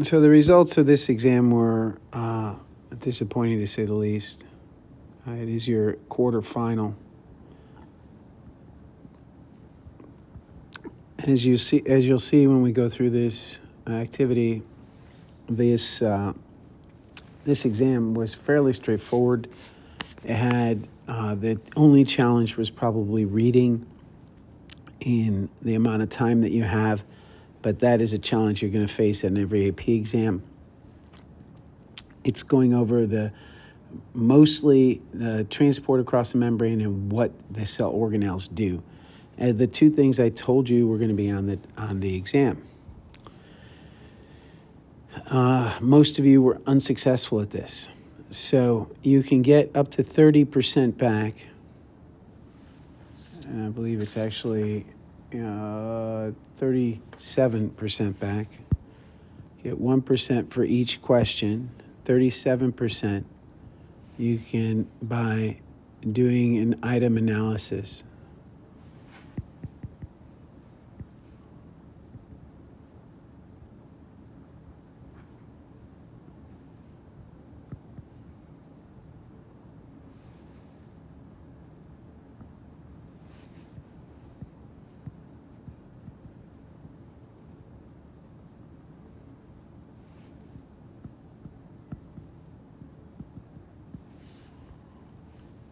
So the results of this exam were disappointing to say the least. It is your quarterfinal. As you'll see when we go through this activity, this exam was fairly straightforward. It had the only challenge was probably reading in the amount of time that you have, but that is a challenge you're going to face at every AP exam. It's going over mostly the transport across the membrane and what the cell organelles do. The two things I told you were going to be on the exam. Most of you were unsuccessful at this. So you can get up to 30% back. And I believe it's actually 37% back. Get 1% for each question. 37% you can by doing an item analysis.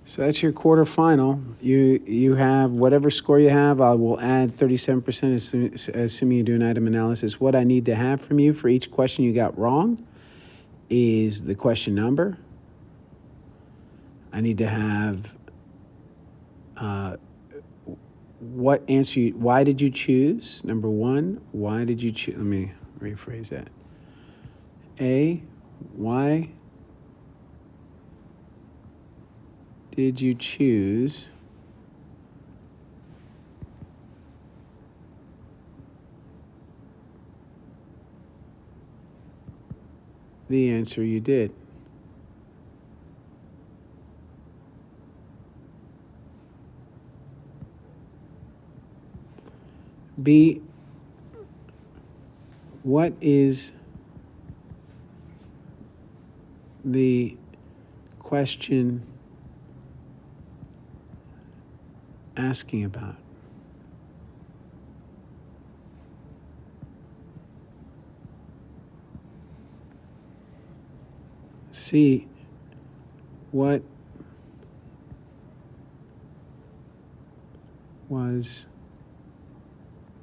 So that's your quarterfinal. You have whatever score you have. I will add 37% assuming you do an item analysis. What I need to have from you for each question you got wrong is the question number. I need to have what answer why did you choose? Number one, why did you choose? Let me rephrase that. Why did you choose the answer you did? B, what is the question asking about? C, what was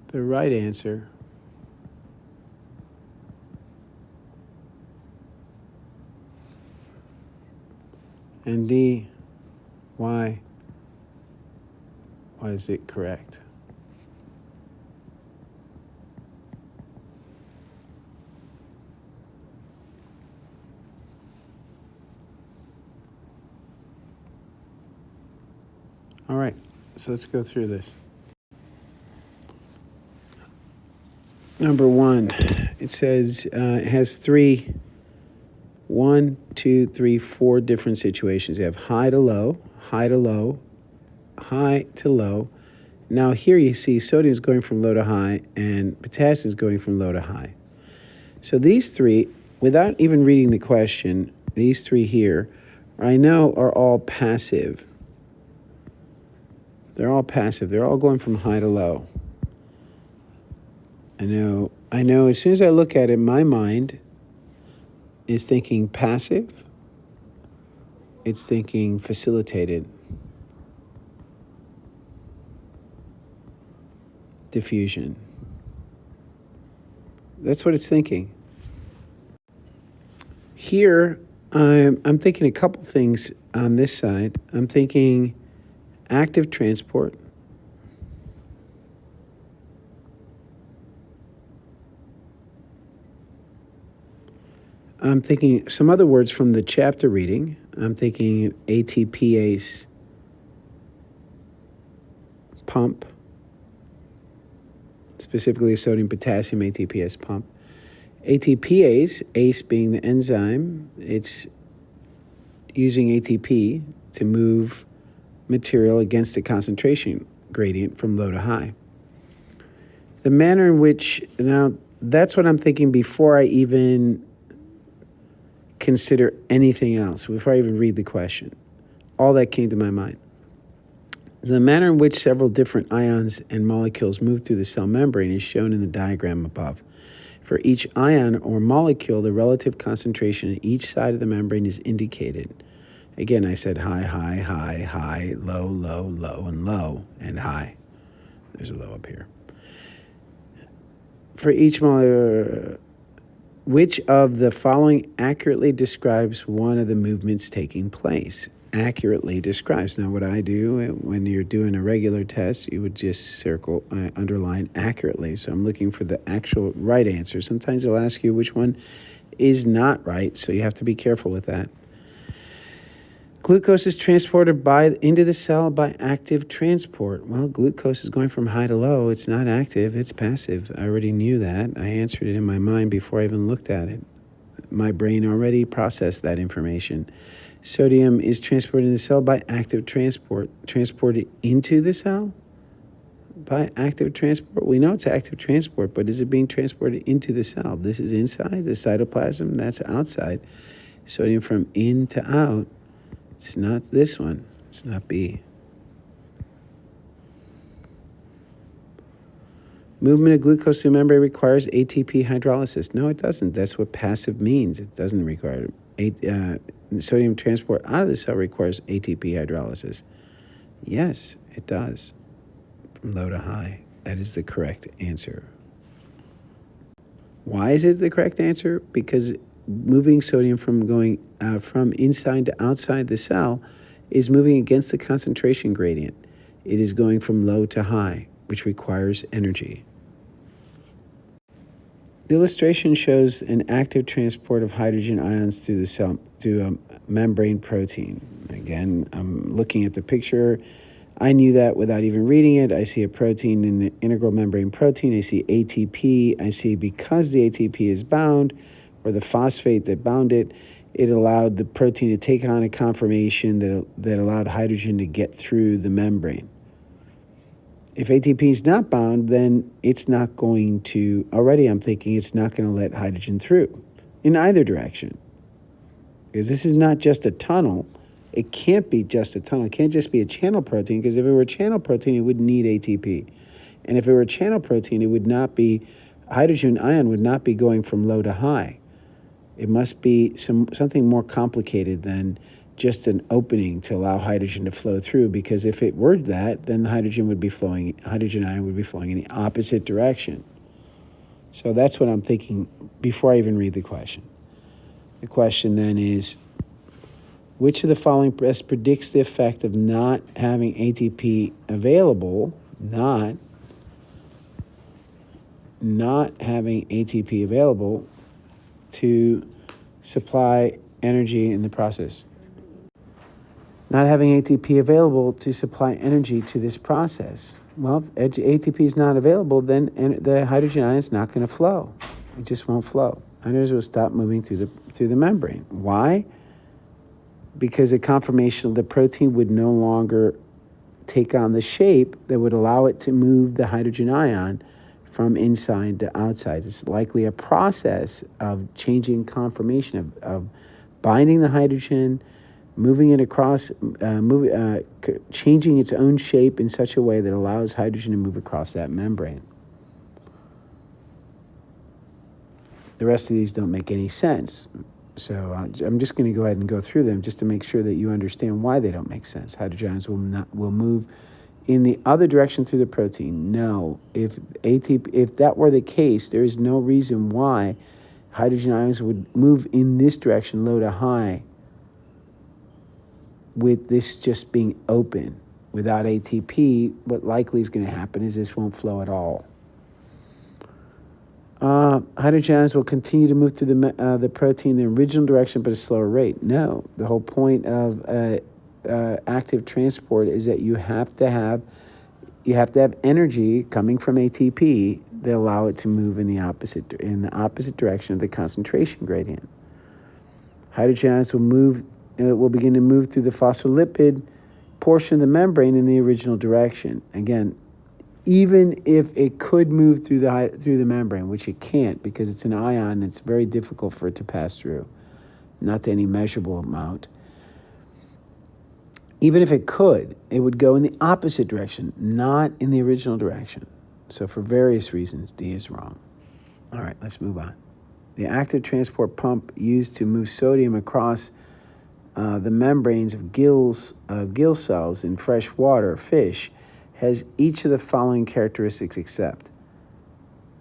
the right answer? And D, why was it correct? All right, so let's go through this. Number one, it says it has four different situations. You have high to low, high to low, high to low. Now here you see sodium is going from low to high and potassium is going from low to high. So these three, without even reading the question, these three here, I know are all passive. They're all passive. They're all going from high to low. I know as soon as I look at it, my mind is thinking passive. It's thinking facilitated. Diffusion. That's what it's thinking. Here, I'm thinking a couple things on this side. I'm thinking active transport. I'm thinking some other words from the chapter reading. I'm thinking ATPase pump, specifically a sodium potassium ATPase pump. ATPase, ACE being the enzyme, it's using ATP to move material against a concentration gradient from low to high. The manner in which, now That's what I'm thinking before I even consider anything else, before I even read the question. All that came to my mind. The manner in which several different ions and molecules move through the cell membrane is shown in the diagram above. For each ion or molecule, the relative concentration at each side of the membrane is indicated. Again, I said high, high, high, high, low, low, low, and low, and high. There's a low up here. For each molecule, which of the following accurately describes one of the movements taking place? Accurately describes. Now, what I do when you're doing a regular test, you would just circle, underline accurately. So I'm looking for the actual right answer. Sometimes they'll ask you which one is not right, so you have to be careful with that. Glucose is transported into the cell by active transport. Well, glucose is going from high to low. It's not active, it's passive. I already knew that. I answered it in my mind before I even looked at it. My brain already processed that information. Sodium is transported in the cell by active transport. Transported into the cell by active transport? We know it's active transport, but is it being transported into the cell? This is inside the cytoplasm, that's outside. Sodium from in to out. It's not this one. It's not B. Movement of glucose through membrane requires ATP hydrolysis. No, it doesn't. That's what passive means. It doesn't require sodium transport out of the cell requires ATP hydrolysis. Yes, it does. From low to high. That is the correct answer. Why is it the correct answer? Because moving sodium from going from inside to outside the cell is moving against the concentration gradient. It is going from low to high, which requires energy. The illustration shows an active transport of hydrogen ions through the cell through a membrane protein. Again, I'm looking at the picture. I knew that without even reading it. I see a protein in the integral membrane protein. I see ATP. I see because the ATP is bound, or the phosphate that bound it, it allowed the protein to take on a conformation that allowed hydrogen to get through the membrane. If ATP is not bound, then it's not going to, already I'm thinking it's not going to let hydrogen through in either direction. Because this is not just a tunnel. It can't be just a tunnel. It can't just be a channel protein, because if it were a channel protein, it would need ATP. And if it were a channel protein, it would not be, hydrogen ion would not be going from low to high. It must be something more complicated than just an opening to allow hydrogen to flow through, because if it were that, then the hydrogen ion would be flowing in the opposite direction. So that's what I'm thinking before I even read the question. The question then is, which of the following best predicts the effect of not having ATP available, not having ATP available to supply energy in the process? Not having ATP available to supply energy to this process. Well, if ATP is not available, then the hydrogen ion is not going to flow. It just won't flow. Hydrogen will stop moving through the membrane. Why? Because the conformation of the protein would no longer take on the shape that would allow it to move the hydrogen ion from inside to outside. It's likely a process of changing conformation, of binding the hydrogen, moving it across, changing its own shape in such a way that allows hydrogen to move across that membrane. The rest of these don't make any sense. So I'm just going to go ahead and go through them just to make sure that you understand why they don't make sense. Hydrogen ions will move in the other direction through the protein. No, if that were the case, there is no reason why hydrogen ions would move in this direction, low to high, with this just being open. Without ATP, what likely is going to happen is this won't flow at all. Hydrogen ions will continue to move through the protein in the original direction, but at a slower rate. No, the whole point of active transport is that you have to have energy coming from ATP that allow it to move in the opposite direction of the concentration gradient. Hydrogen ions will begin to move through the phospholipid portion of the membrane in the original direction. Again, even if it could move through the membrane, which it can't because it's an ion, it's very difficult for it to pass through, not to any measurable amount. Even if it could, it would go in the opposite direction, not in the original direction. So for various reasons, D is wrong. All right, let's move on. The active transport pump used to move sodium across the membranes of gill cells in freshwater fish has each of the following characteristics except.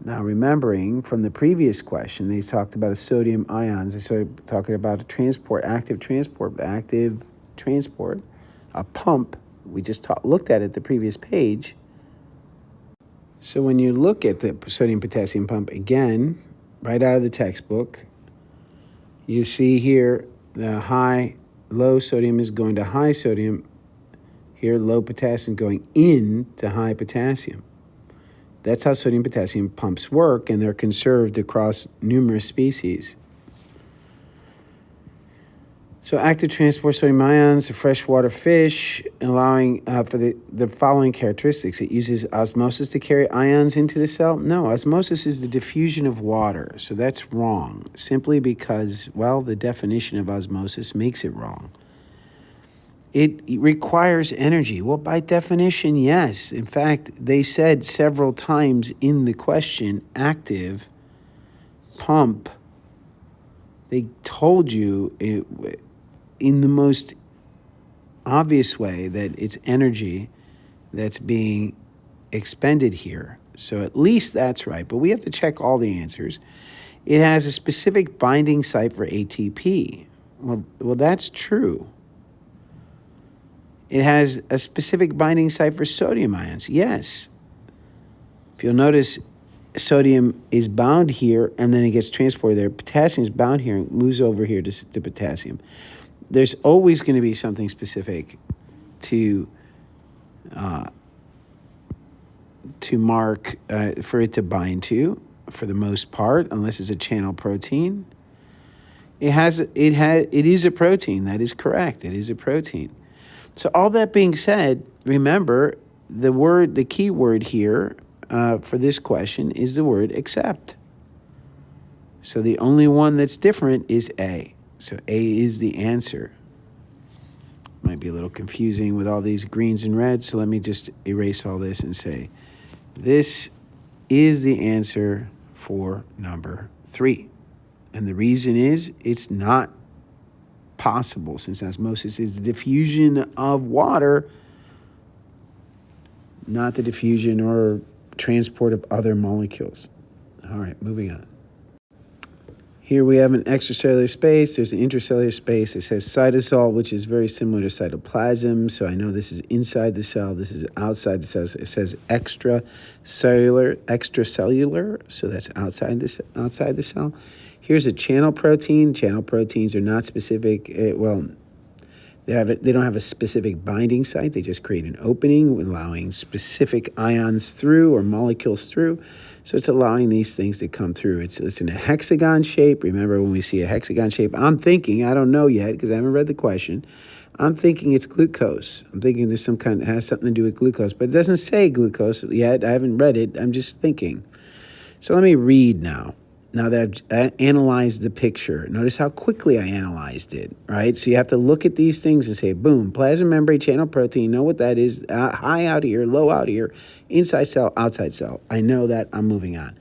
Now, remembering from the previous question, they talked about a sodium ions. They started talking about active transport, a pump. We just looked at it the previous page. So when you look at the sodium-potassium pump again, right out of the textbook, you see here the low sodium is going to high sodium. Here, low potassium going in to high potassium. That's how sodium-potassium pumps work, and they're conserved across numerous species. So active transport sodium ions of freshwater fish, allowing for the following characteristics. It uses osmosis to carry ions into the cell. No, osmosis is the diffusion of water. So that's wrong, simply because, well, the definition of osmosis makes it wrong. It requires energy. Well, by definition, yes. In fact, they said several times in the question, active pump. They told you in the most obvious way that it's energy that's being expended here. So at least that's right. But we have to check all the answers. It has a specific binding site for ATP. Well, that's true. It has a specific binding site for sodium ions. Yes. If you'll notice, sodium is bound here, and then it gets transported there. Potassium is bound here and moves over here to potassium. There's always going to be something specific to mark for it to bind to, for the most part, unless it's a channel protein. It is a protein. That is correct. It is a protein. So all that being said, remember the key word here for this question is the word except. So the only one that's different is A. So A is the answer. Might be a little confusing with all these greens and reds, so let me just erase all this and say this is the answer for number 3. And the reason is it's not possible, since osmosis is the diffusion of water, not the diffusion or transport of other molecules. All right, moving on. Here we have an extracellular space. There's an intracellular space. It says cytosol, which is very similar to cytoplasm. So I know this is inside the cell. This is outside the cell. It says extracellular. So that's outside the cell. Here's a channel protein. Channel proteins are not specific. They don't have a specific binding site. They just create an opening, allowing specific ions through or molecules through. So it's allowing these things to come through. It's in a hexagon shape. Remember, when we see a hexagon shape, I'm thinking, I don't know yet because I haven't read the question, I'm thinking it's glucose. I'm thinking there's it has something to do with glucose, but it doesn't say glucose yet. I haven't read it. I'm just thinking. So let me read now. Now that I've analyzed the picture, notice how quickly I analyzed it, right? So you have to look at these things and say, boom, plasma membrane channel protein, know what that is, high out here, low out here, inside cell, outside cell. I know that, I'm moving on.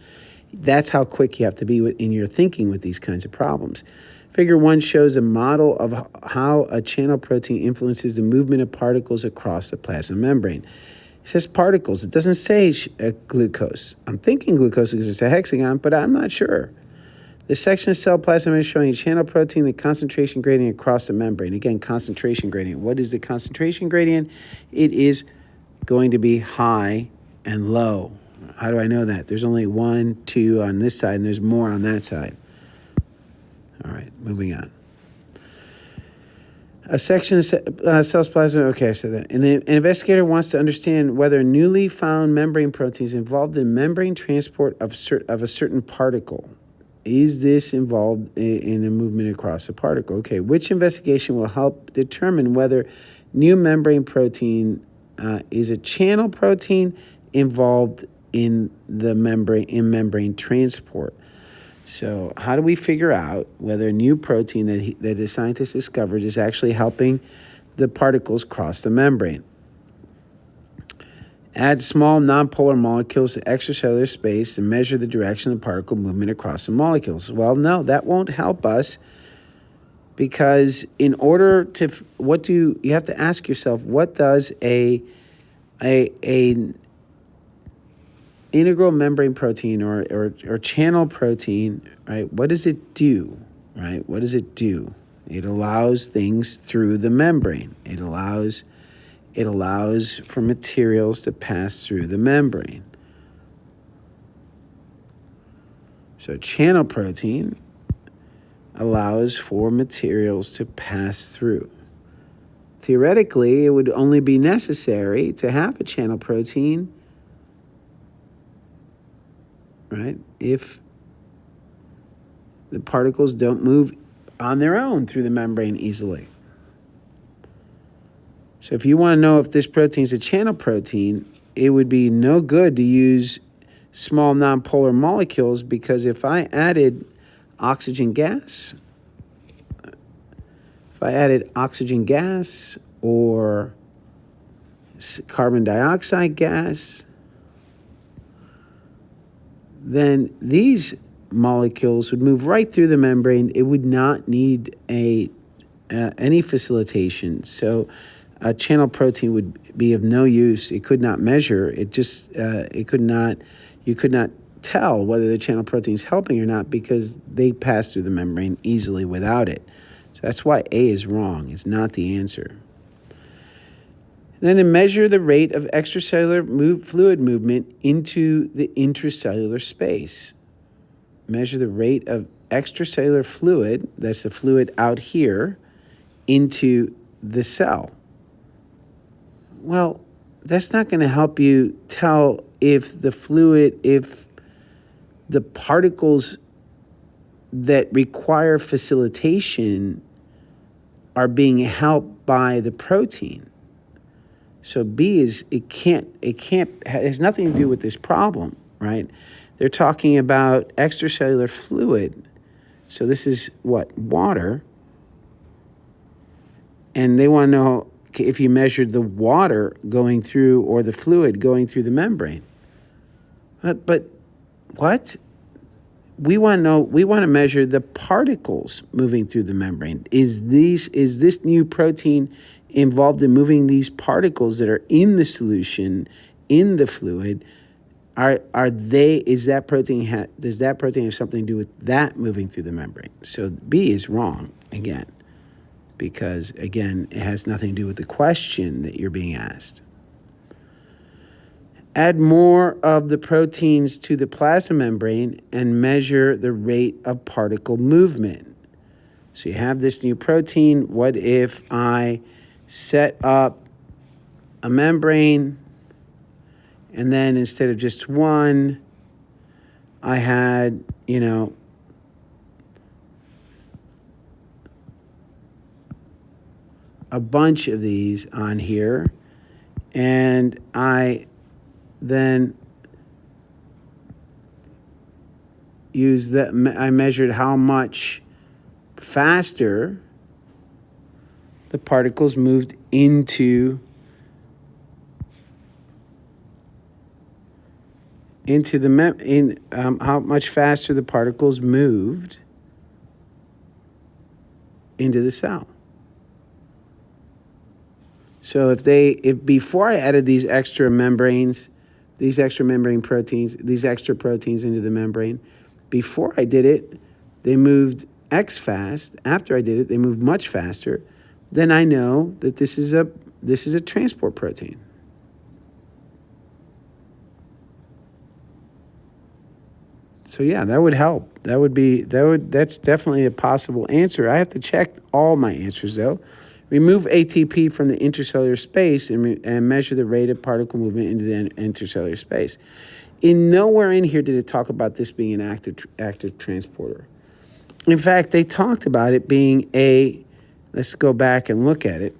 That's how quick you have to be in your thinking with these kinds of problems. Figure 1 shows a model of how a channel protein influences the movement of particles across the plasma membrane. It says particles. It doesn't say glucose. I'm thinking glucose because it's a hexagon, but I'm not sure. The section of cell plasma is showing a channel protein, the concentration gradient across the membrane. Again, concentration gradient. What is the concentration gradient? It is going to be high and low. How do I know that? There's only 1, 2 on this side, and there's more on that side. All right, moving on. A section of cells plasma, okay, so that. And then an investigator wants to understand whether newly found membrane proteins involved in membrane transport of a certain particle. Is this involved in the movement across the particle? Okay, which investigation will help determine whether new membrane protein is a channel protein, involved in the membrane transport. So how do we figure out whether a new protein that the scientists discovered is actually helping the particles cross the membrane? Add small nonpolar molecules to extracellular space and measure the direction of the particle movement across the molecules. Well, no, that won't help us, because in order to, you have to ask yourself, what does a integral membrane protein or channel protein, right? What does it do, right? What does it do? It allows things through the membrane. It allows for materials to pass through the membrane. So channel protein allows for materials to pass through. Theoretically, it would only be necessary to have a channel protein, right, if the particles don't move on their own through the membrane easily. So if you want to know if this protein is a channel protein, it would be no good to use small nonpolar molecules, because if I added oxygen gas or carbon dioxide gas, then these molecules would move right through the membrane. It would not need any facilitation. So a channel protein would be of no use. It could not measure. You could not tell whether the channel protein is helping or not, because they pass through the membrane easily without it. So that's why A is wrong. It's not the answer. Then to measure the rate of extracellular fluid movement into the intracellular space. Measure the rate of extracellular fluid, that's the fluid out here, into the cell. Well, that's not going to help you tell if the particles that require facilitation are being helped by the protein. So B is, it has nothing to do with this problem, right? They're talking about extracellular fluid. So this is what? Water. And they want to know if you measured the water going through, or the fluid going through the membrane. But what? We want to measure the particles moving through the membrane. Is this new protein involved in moving these particles that are in the solution, in the fluid? Does that protein have something to do with that moving through the membrane? So B is wrong again, because again, it has nothing to do with the question that you're being asked. Add more of the proteins to the plasma membrane and measure the rate of particle movement. So you have this new protein. What if I set up a membrane, and then instead of just one, I had, a bunch of these on here, and I then I measured how much faster the particles moved into how much faster the particles moved into the cell. So if before I added these extra membrane proteins, these extra proteins into the membrane, before I did it, they moved X fast. After I did it, they moved much faster. Then I know that this is a transport protein. So yeah, that would help. That's definitely a possible answer. I have to check all my answers though. Remove ATP from the intracellular space and measure the rate of particle movement into the intracellular space. Nowhere in here did it talk about this being an active transporter. In fact, they talked about it being let's go back and look at it.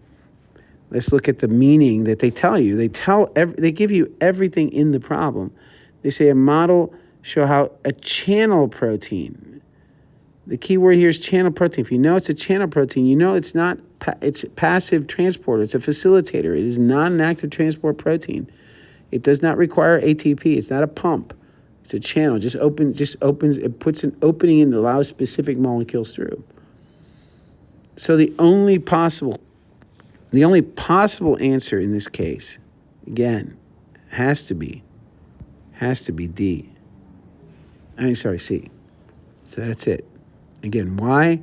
Let's look at the meaning that they tell you. They give you everything in the problem. They say a model show how a channel protein. The key word here is channel protein. If you know it's a channel protein, you know it's not. It's passive transporter. It's a facilitator. It is not an active transport protein. It does not require ATP. It's not a pump. It's a channel. Just opens. It puts an opening in that allows specific molecules through. So the only possible answer in this case, again, has to be D. C. So that's it. Again, why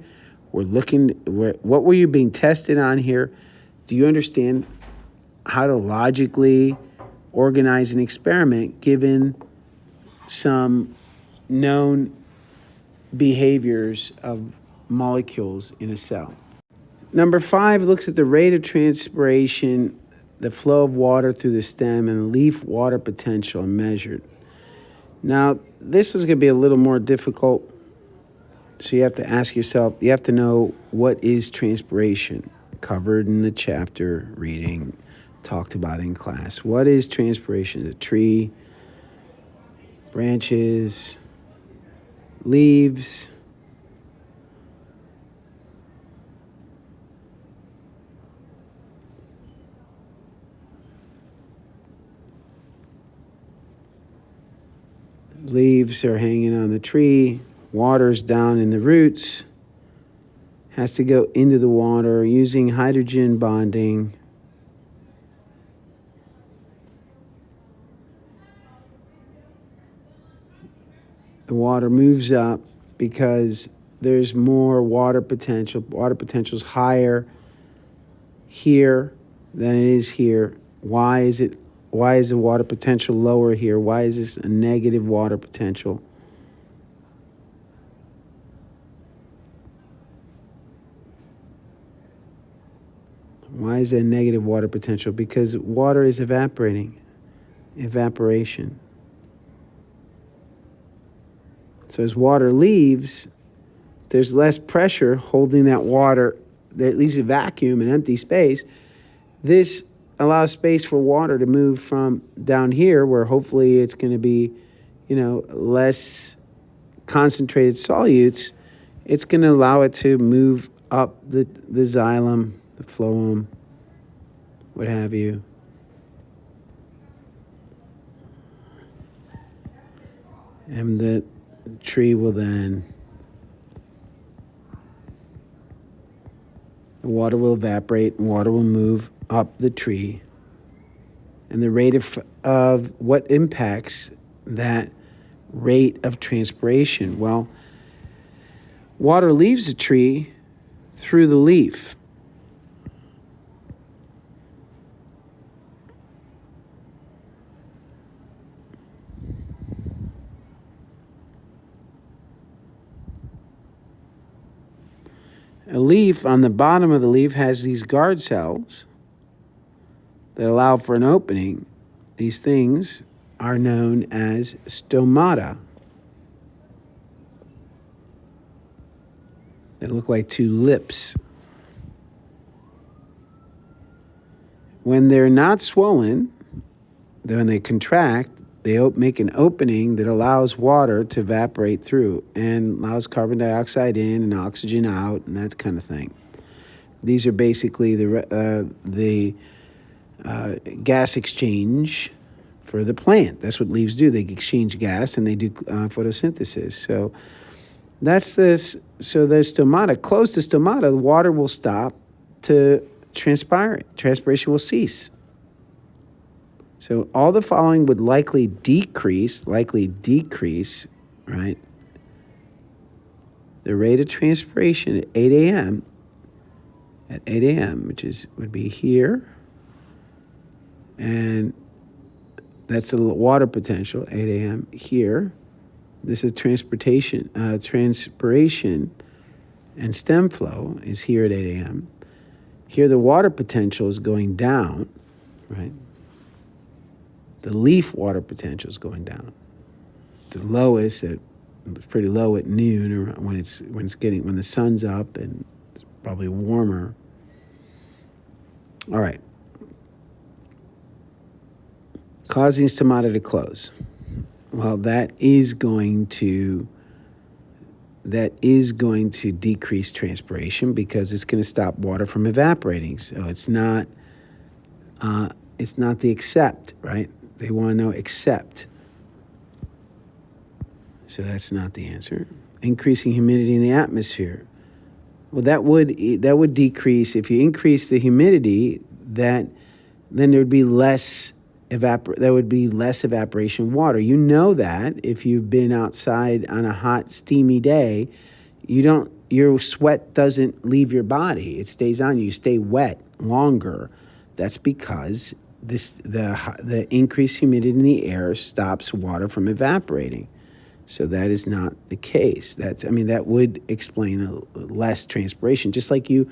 we're looking. What were you being tested on here? Do you understand how to logically organize an experiment given some known behaviors of molecules in a cell? Number 5 looks at the rate of transpiration, the flow of water through the stem, and leaf water potential measured. Now, this is going to be a little more difficult, so you have to ask yourself, you have to know what is transpiration, covered in the chapter reading, talked about in class. What is transpiration? The tree, branches, leaves, leaves are hanging on the tree, water's down in the roots, has to go into the water using hydrogen bonding. The water moves up because there's more water potential. Water potential is higher here than it is here. Why is the water potential lower here? Why is this a negative water potential? Why is there a negative water potential? Because water is evaporating. Evaporation. So as water leaves, there's less pressure holding that water. There at least a vacuum, an empty space. This allows space for water to move from down here, where hopefully it's going to be, less concentrated solutes. It's going to allow it to move up the xylem, the phloem, what have you. And the tree will then, the water will evaporate and water will move up the tree. And the rate of what impacts that rate of transpiration? Well, water leaves the tree through the leaf. A leaf, on the bottom of the leaf, has these guard cells that allow for an opening. These things are known as stomata. They look like two lips. When they're not swollen, when they contract, they make an opening that allows water to evaporate through and allows carbon dioxide in and oxygen out and that kind of thing. These are basically the gas exchange for the plant. That's what leaves do. They exchange gas and they do photosynthesis. So that's this. So the stomata, close to stomata, the water will stop to transpire. Transpiration will cease. So all the following would likely decrease, right? The rate of transpiration at 8 a.m., would be here, and that's the water potential, 8 a.m. here. This is transpiration, and stem flow is here at 8 a.m. Here the water potential is going down, right? The leaf water potential is going down. The lowest it's pretty low at noon, or when the sun's up and it's probably warmer. All right. causing stomata to close. Well, that is going to decrease transpiration because it's going to stop water from evaporating. So it's not the except, right? They want to know except. So that's not the answer. Increasing humidity in the atmosphere. Well, that would decrease if you increase the humidity. Then there would be less evaporation of water. You know that if you've been outside on a hot, steamy day, your sweat doesn't leave your body. It stays on you. You stay wet longer. That's because the increased humidity in the air stops water from evaporating. So that is not the case. That would explain less transpiration. Just like your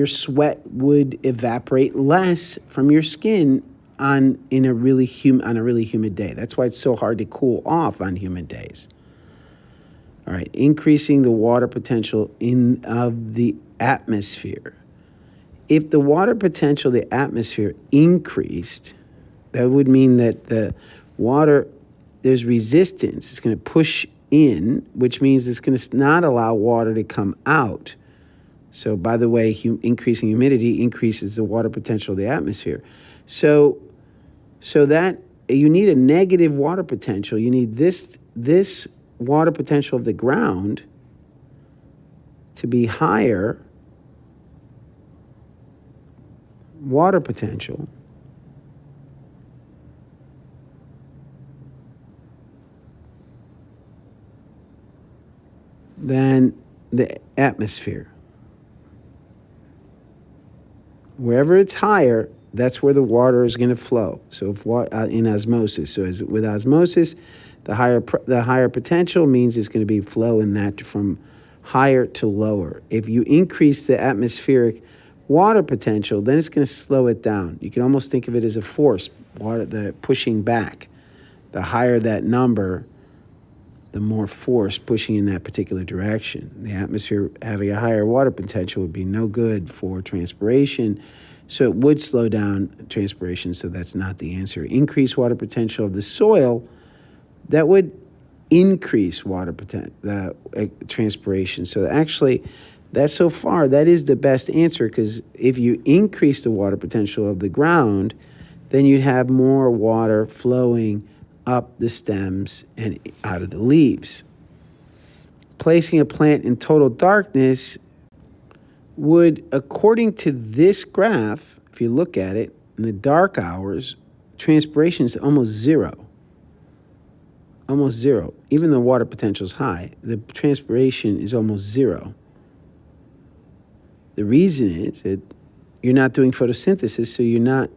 sweat would evaporate less from your skin on a really humid day. That's why it's so hard to cool off on humid days. All right, increasing the water potential of the atmosphere. If the water potential of the atmosphere increased, that would mean that the water, there's resistance. It's going to push in, which means it's going to not allow water to come out. So, by the way, increasing humidity increases the water potential of the atmosphere. So that you need a negative water potential. You need this water potential of the ground to be higher water potential than the atmosphere. Wherever it's higher, that's where the water is going to flow. So in osmosis. So with osmosis, the higher potential means it's going to be flow in that from higher to lower. If you increase the atmospheric water potential, then it's going to slow it down. You can almost think of it as a force, the pushing back. The higher that number, the more force pushing in that particular direction. The atmosphere having a higher water potential would be no good for transpiration, so it would slow down transpiration, so that's not the answer. Increase water potential of the soil, that would increase transpiration. So actually, that is the best answer, because if you increase the water potential of the ground, then you'd have more water flowing up the stems and out of the leaves. Placing a plant in total darkness would, according to this graph, if you look at it, in the dark hours, transpiration is almost zero. Almost zero. Even though water potential is high, the transpiration is almost zero. The reason is that you're not doing photosynthesis, so you're not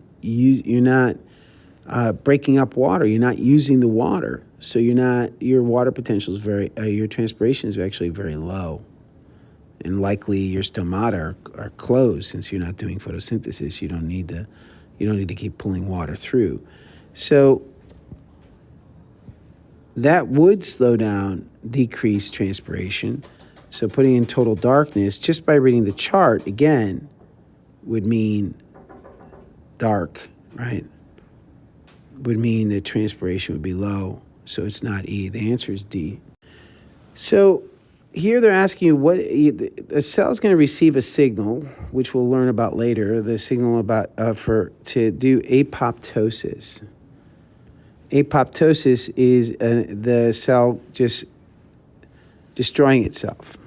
breaking up water. You're not using the water, so your water potential is your transpiration is actually very low, and likely your stomata are closed since you're not doing photosynthesis. You don't need to keep pulling water through, so that would decrease transpiration. So putting in total darkness, just by reading the chart again, would mean dark, right? Would mean that transpiration would be low. So it's not E. The answer is D. So here they're asking you a cell is going to receive a signal, which we'll learn about later. The signal to do apoptosis. Apoptosis is the cell just destroying itself.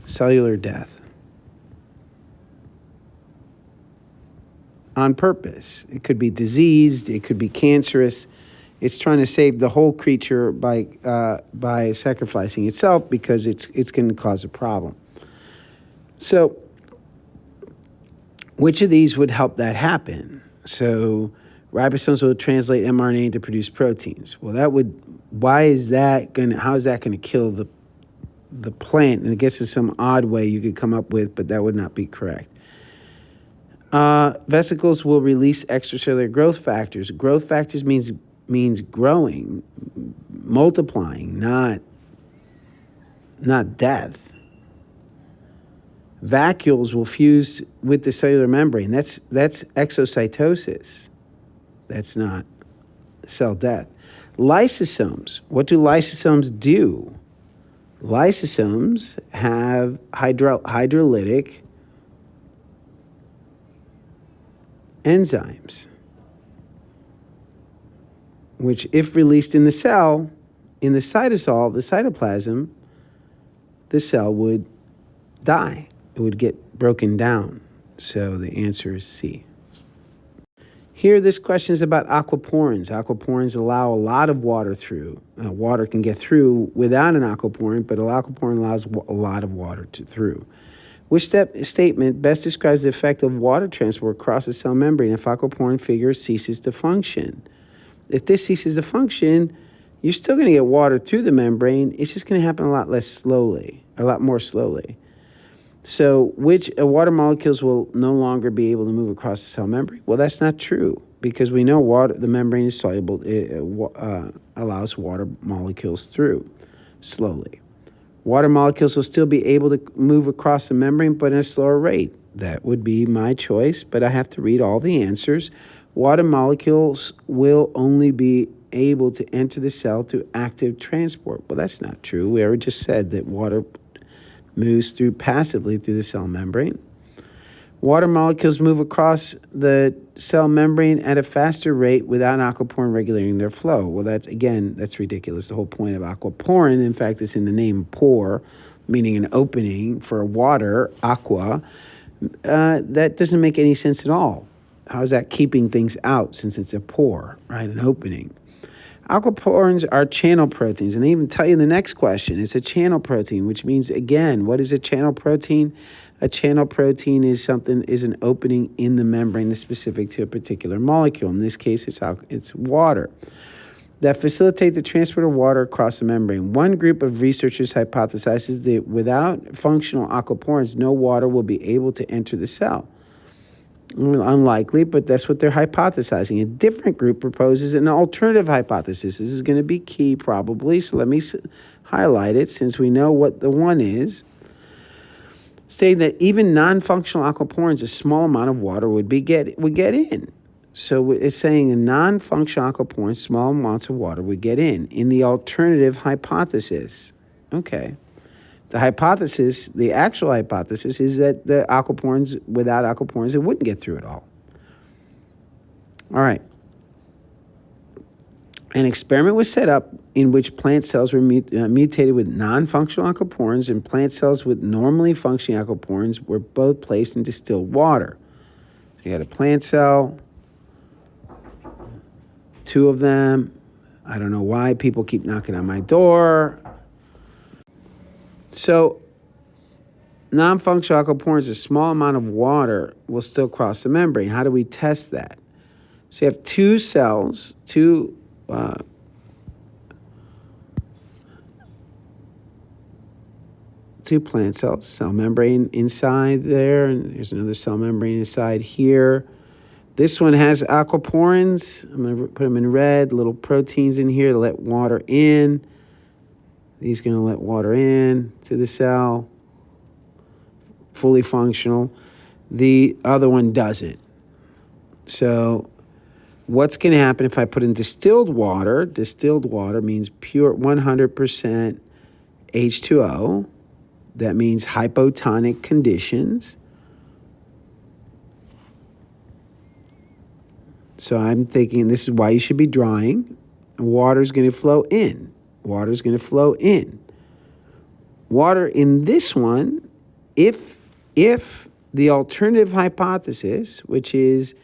Cellular death. On purpose. It could be diseased, it could be cancerous. It's trying to save the whole creature by sacrificing itself, because it's going to cause a problem. So, which of these would help that happen? So, ribosomes will translate mRNA into produce proteins. Well, how is that going to kill the plant? And I guess there's some odd way you could come up with, but that would not be correct. Vesicles will release extracellular growth factors. Growth factors means growing, multiplying, not death. Vacuoles will fuse with the cellular membrane. That's exocytosis. That's not cell death. Lysosomes. What do lysosomes do? Lysosomes have hydrolytic enzymes, which, if released in the cell, in the cytosol, the cytoplasm, the cell would die. It would get broken down. So the answer is C. Here, this question is about aquaporins. Aquaporins allow a lot of water through. Water can get through without an aquaporin, but an aquaporin allows a lot of water through. Which statement best describes the effect of water transport across the cell membrane if aquaporin figure ceases to function? If this ceases to function, you're still going to get water through the membrane. It's just going to happen a lot more slowly. So which water molecules will no longer be able to move across the cell membrane? Well, that's not true, because we know the membrane is soluble. It allows water molecules through slowly. Water molecules will still be able to move across the membrane, but at a slower rate. That would be my choice, but I have to read all the answers. Water molecules will only be able to enter the cell through active transport. Well, that's not true. We already just said that water moves passively through the cell membrane. Water molecules move across the cell membrane at a faster rate without aquaporin regulating their flow. Well, that's ridiculous. The whole point of aquaporin, in fact, it's in the name pore, meaning an opening for water, aqua. That doesn't make any sense at all. How is that keeping things out since it's a pore, right, an opening? Aquaporins are channel proteins, and they even tell you in the next question, it's a channel protein, which means, again, what is a channel protein? A channel protein is an opening in the membrane that's specific to a particular molecule. In this case, it's water, that facilitate the transport of water across the membrane. One group of researchers hypothesizes that without functional aquaporins, no water will be able to enter the cell. Unlikely, but that's what they're hypothesizing. A different group proposes an alternative hypothesis. This is going to be key, probably, so let me highlight it since we know what the one is. Stating that even non-functional aquaporins, a small amount of water would get in. So it's saying a non-functional aquaporin, small amounts of water would get in the alternative hypothesis. Okay. The actual hypothesis is that the aquaporins, without aquaporins, it wouldn't get through at all. All right. An experiment was set up in which plant cells were mutated with non-functional aquaporins, and plant cells with normally functioning aquaporins were both placed in distilled water. So you got a plant cell, two of them. I don't know why people keep knocking on my door. So non-functional aquaporins, a small amount of water will still cross the membrane. How do we test that? So you have two cells, two plant cells, cell membrane inside there, and there's another cell membrane inside here. This one has aquaporins. I'm going to put them in red, little proteins in here to let water in. These going to let water in to the cell, fully functional. The other one doesn't. So what's going to happen if I put in distilled water? Distilled water means pure 100% H2O. That means hypotonic conditions. So I'm thinking this is why you should be drying. Water is going to flow in. Water is going to flow in. Water in this one, if the alternative hypothesis, which is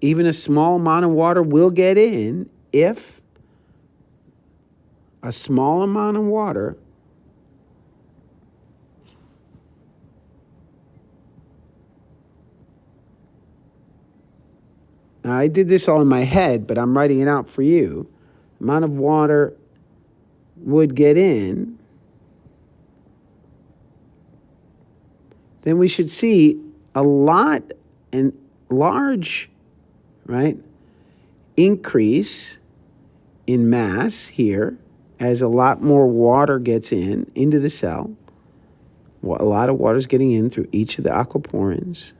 even a small amount of water will get in, if a small amount of water I did this all in my head, but I'm writing it out for you. Amount of water would get in, then we should see a large, right, increase in mass here as a lot more water gets into the cell. A lot of water is getting in through each of the aquaporins.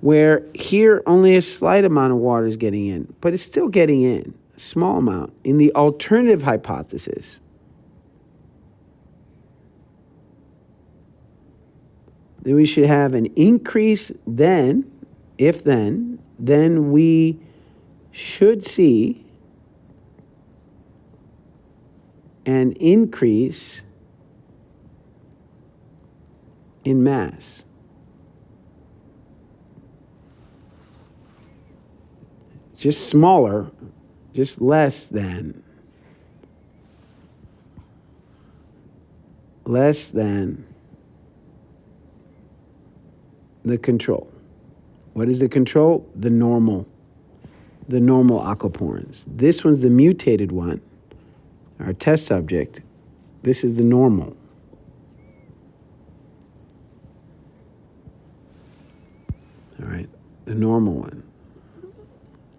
Where here only a slight amount of water is getting in, but it's still getting in, a small amount. In the alternative hypothesis, then we should have an increase then, then we should see an increase in mass. Just smaller, just less than the control. What is the control? The normal aquaporins. This one's the mutated one, our test subject. This is the normal. All right, the normal one.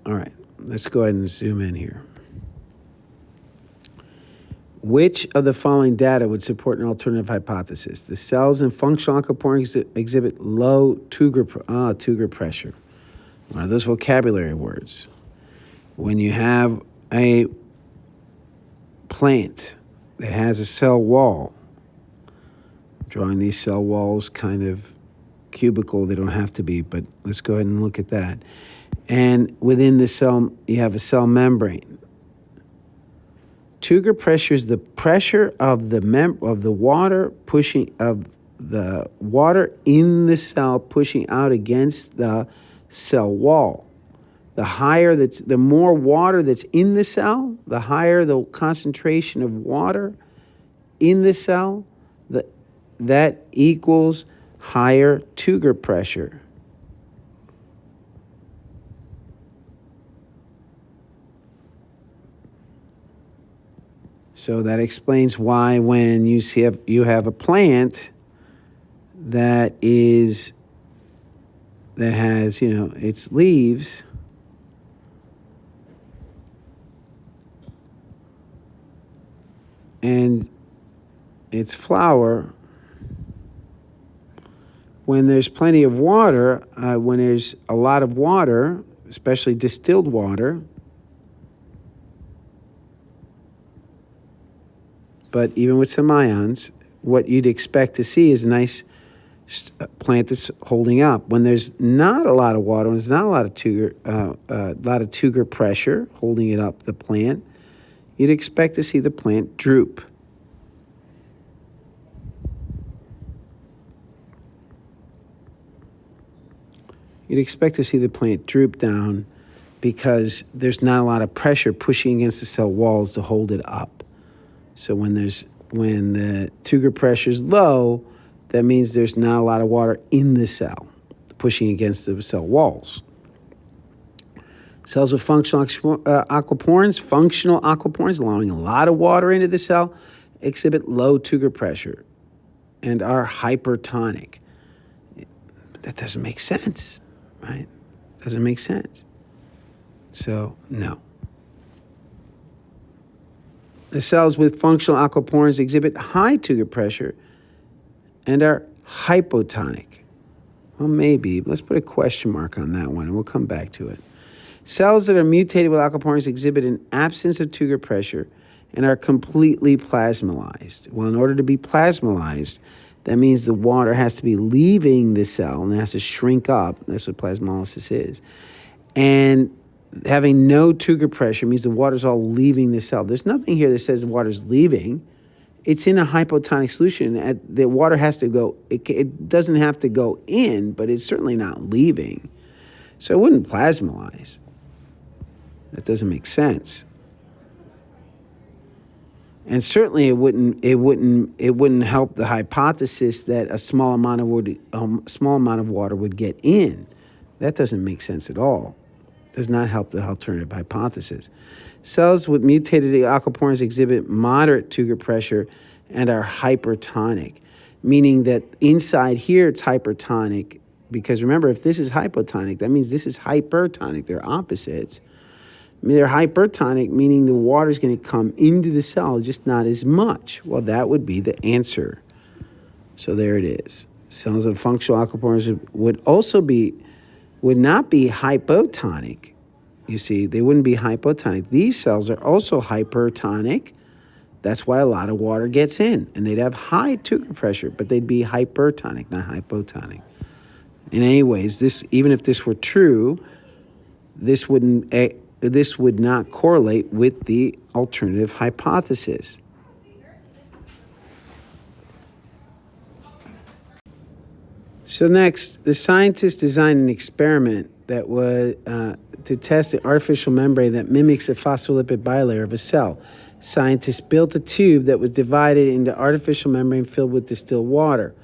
All right, let's go ahead and zoom in here. Which of the following data would support an alternative hypothesis? The cells in functional aquaporins exhibit low Tuger pressure. One of those vocabulary words. When you have a plant that has a cell wall, I'm drawing these cell walls kind of cubical, they don't have to be, but let's go ahead and look at that. And within the cell, you have a cell membrane. Tuger pressure is the pressure of the water in the cell pushing out against the cell wall. The more water that's in the cell, the higher the concentration of water in the cell, that equals higher Tuger pressure. So that explains why when you have a plant that has, its leaves and its flower, when there's plenty of water, when there's a lot of water, especially distilled water, but even with some ions, what you'd expect to see is a nice plant that's holding up. When there's not a lot of water, when there's not a lot of Tuger pressure holding it up, the plant, you'd expect to see the plant droop. You'd expect to see the plant droop down because there's not a lot of pressure pushing against the cell walls to hold it up. So when the Tuger pressure is low, that means there's not a lot of water in the cell pushing against the cell walls. Cells with functional aquaporins, allowing a lot of water into the cell, exhibit low Tuger pressure and are hypertonic. That doesn't make sense, right? Doesn't make sense. So, no. The cells with functional aquaporins exhibit high Tuger pressure and are hypotonic. Well, maybe. Let's put a question mark on that one, and we'll come back to it. Cells that are mutated with aquaporins exhibit an absence of Tuger pressure and are completely plasmolyzed. Well, in order to be plasmolyzed, that means the water has to be leaving the cell and it has to shrink up. That's what plasmolysis is. And having no Tuger pressure means the water's all leaving the cell. There's nothing here that says the water's leaving. It's in a hypotonic solution. The water has to go, it doesn't have to go in, but it's certainly not leaving. So it wouldn't plasmolyze. That doesn't make sense. And certainly it wouldn't help the hypothesis that a small amount of water would get in. That doesn't make sense at all. Does not help the alternative hypothesis. Cells with mutated aquaporins exhibit moderate Tuger pressure and are hypertonic, meaning that inside here it's hypertonic, because remember, if this is hypotonic, that means this is hypertonic. They're opposites, I mean, they're hypertonic, meaning the water is going to come into the cell, just not as much. Well, that would be the answer. So there it is. Cells of functional aquaporins would not be hypotonic. You see, they wouldn't be hypotonic. These cells are also hypertonic. That's why a lot of water gets in, and they'd have high Tucher pressure, but they'd be hypertonic, not hypotonic. And anyways, even if this were true, this would not correlate with the alternative hypothesis. So next, the scientists designed an experiment that was to test the artificial membrane that mimics a phospholipid bilayer of a cell. Scientists built a tube that was divided into artificial membrane filled with distilled water,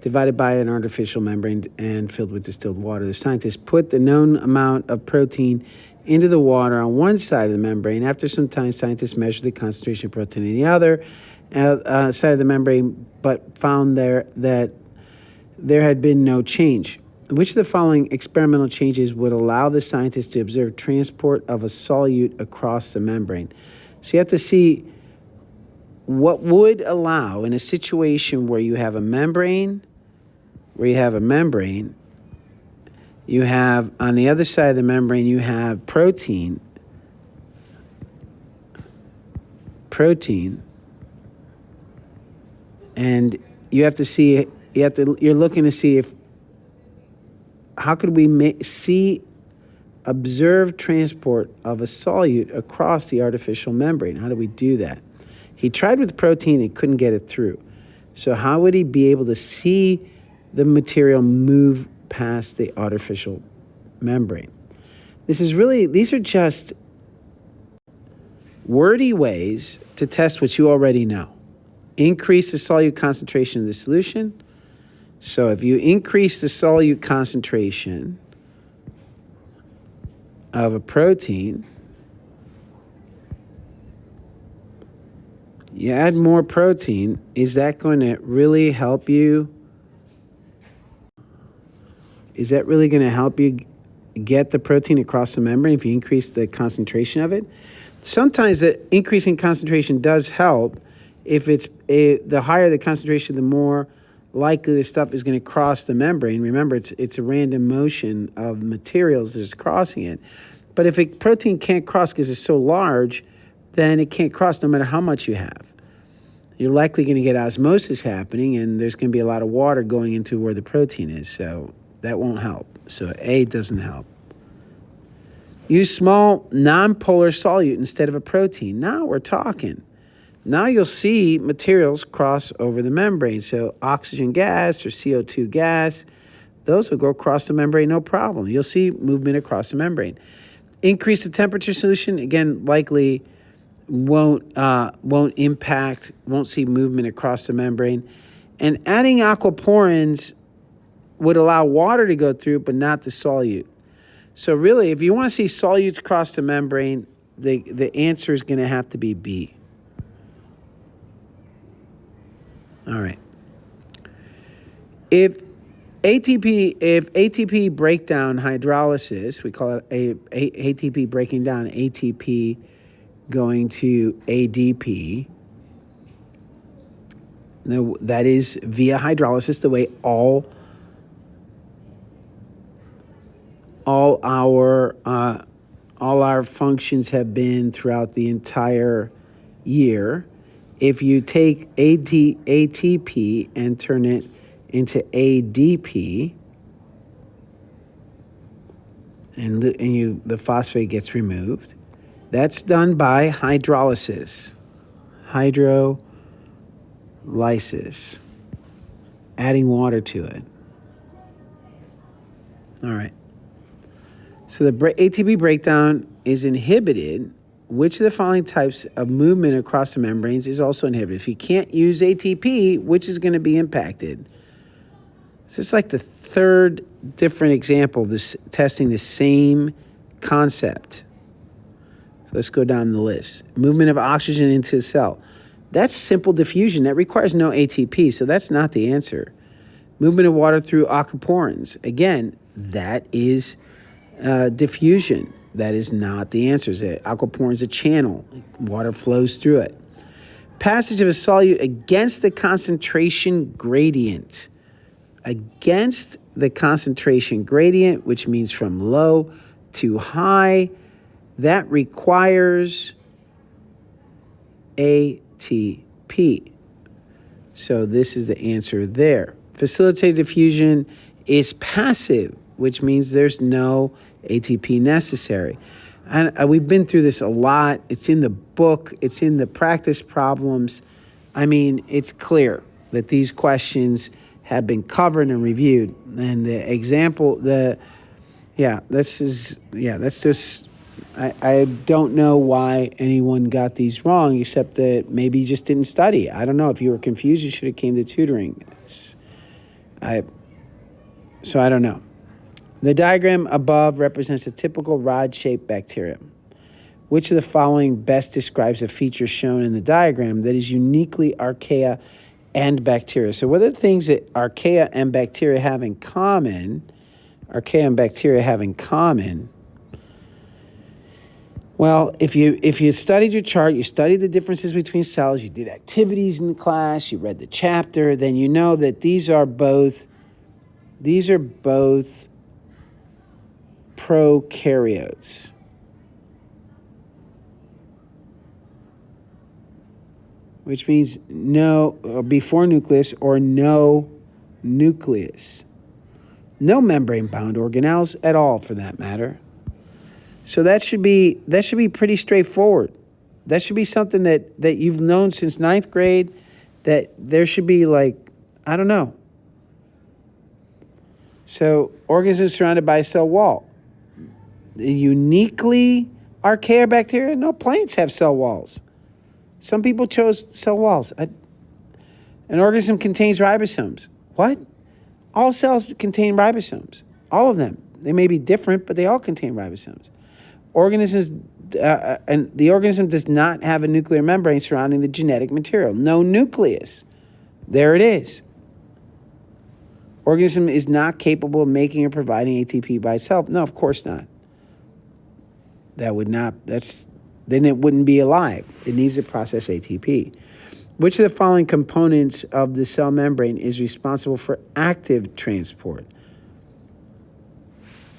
divided by an artificial membrane and filled with distilled water. The scientists put the known amount of protein into the water on one side of the membrane. After some time, scientists measured the concentration of protein in the other side of the membrane, but found that there had been no change. Which of the following experimental changes would allow the scientists to observe transport of a solute across the membrane? So you have to see what would allow in a situation where you have a membrane, you have on the other side of the membrane, you have protein, and you have to see, you're looking to see how could we observe transport of a solute across the artificial membrane? How do we do that? He tried with protein and couldn't get it through. So how would he be able to see the material move past the artificial membrane? These are just wordy ways to test what you already know. Increase the solute concentration of the solution. So if you increase the solute concentration of a protein, you add more protein, is that going to really help you? Is that really going to help you get the protein across the membrane if you increase the concentration of it? Sometimes the increasing concentration does help. If the higher the concentration, the more likely the stuff is going to cross the membrane. Remember, it's a random motion of materials that's crossing it. But if a protein can't cross because it's so large, then it can't cross no matter how much you have. You're likely going to get osmosis happening, and there's going to be a lot of water going into where the protein is, so that won't help. So A doesn't help. Use small nonpolar solute instead of a protein. Now we're talking. Now you'll see materials cross over the membrane. So oxygen gas or CO2 gas, those will go across the membrane, no problem. You'll see movement across the membrane. Increase the temperature solution, again, likely won't see movement across the membrane. And adding aquaporins would allow water to go through, but not the solute. So really, if you want to see solutes cross the membrane, the answer is going to have to be B. All right. If ATP breakdown hydrolysis, we call it ATP breaking down, ATP going to ADP. Now, that is via hydrolysis, the way all our functions have been throughout the entire year. If you take ATP and turn it into ADP, and the phosphate gets removed, that's done by hydrolysis, adding water to it. All right. So the ATP breakdown is inhibited. Which of the following types of movement across the membranes is also inhibited? If you can't use ATP, which is going to be impacted? This is like the third different example of this testing the same concept. So let's go down the list. Movement of oxygen into a cell. That's simple diffusion. That requires no ATP, so that's not the answer. Movement of water through aquaporins. Again, that is diffusion. That is not the answer. Aquaporin is a channel. Water flows through it. Passage of a solute against the concentration gradient. Against the concentration gradient, which means from low to high, that requires ATP. So this is the answer there. Facilitated diffusion is passive, which means there's no ATP necessary. And we've been through this a lot. It's in the book. It's in the practice problems. I mean, it's clear that these questions have been covered and reviewed. And the example, that's just, I don't know why anyone got these wrong, except that maybe you just didn't study. I don't know. If you were confused, you should have came to tutoring. So I don't know. The diagram above represents a typical rod-shaped bacteria. Which of the following best describes a feature shown in the diagram that is uniquely archaea and bacteria? So what are the things that archaea and bacteria have in common? Well, if you studied your chart, you studied the differences between cells, you did activities in the class, you read the chapter, then you know that these are both prokaryotes. Which means before nucleus or no nucleus. No membrane-bound organelles at all, for that matter. So that should be pretty straightforward. That should be something that you've known since 9th grade, that there should be I don't know. So organisms surrounded by a cell wall. Uniquely archaea bacteria? No, plants have cell walls. Some people chose cell walls. An organism contains ribosomes. What? All cells contain ribosomes. All of them. They may be different, but they all contain ribosomes. Organisms, and the organism does not have a nuclear membrane surrounding the genetic material. No nucleus. There it is. Organism is not capable of making or providing ATP by itself. No, of course not. Then it wouldn't be alive. It needs to process ATP. Which of the following components of the cell membrane is responsible for active transport?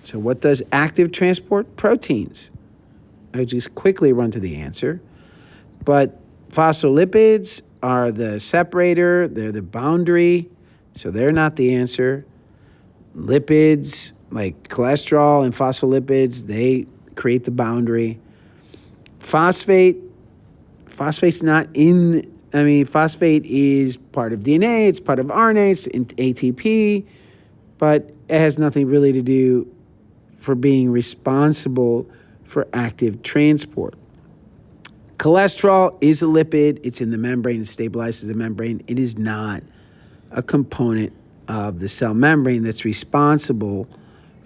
So what does active transport? Proteins. I'll just quickly run to the answer. But phospholipids are the separator. They're the boundary. So they're not the answer. Lipids, like cholesterol and phospholipids, they create the boundary. Phosphate's not phosphate is part of DNA, it's part of RNA, it's in ATP, but it has nothing really to do for being responsible for active transport. Cholesterol is a lipid, it's in the membrane, it stabilizes the membrane. It is not a component of the cell membrane that's responsible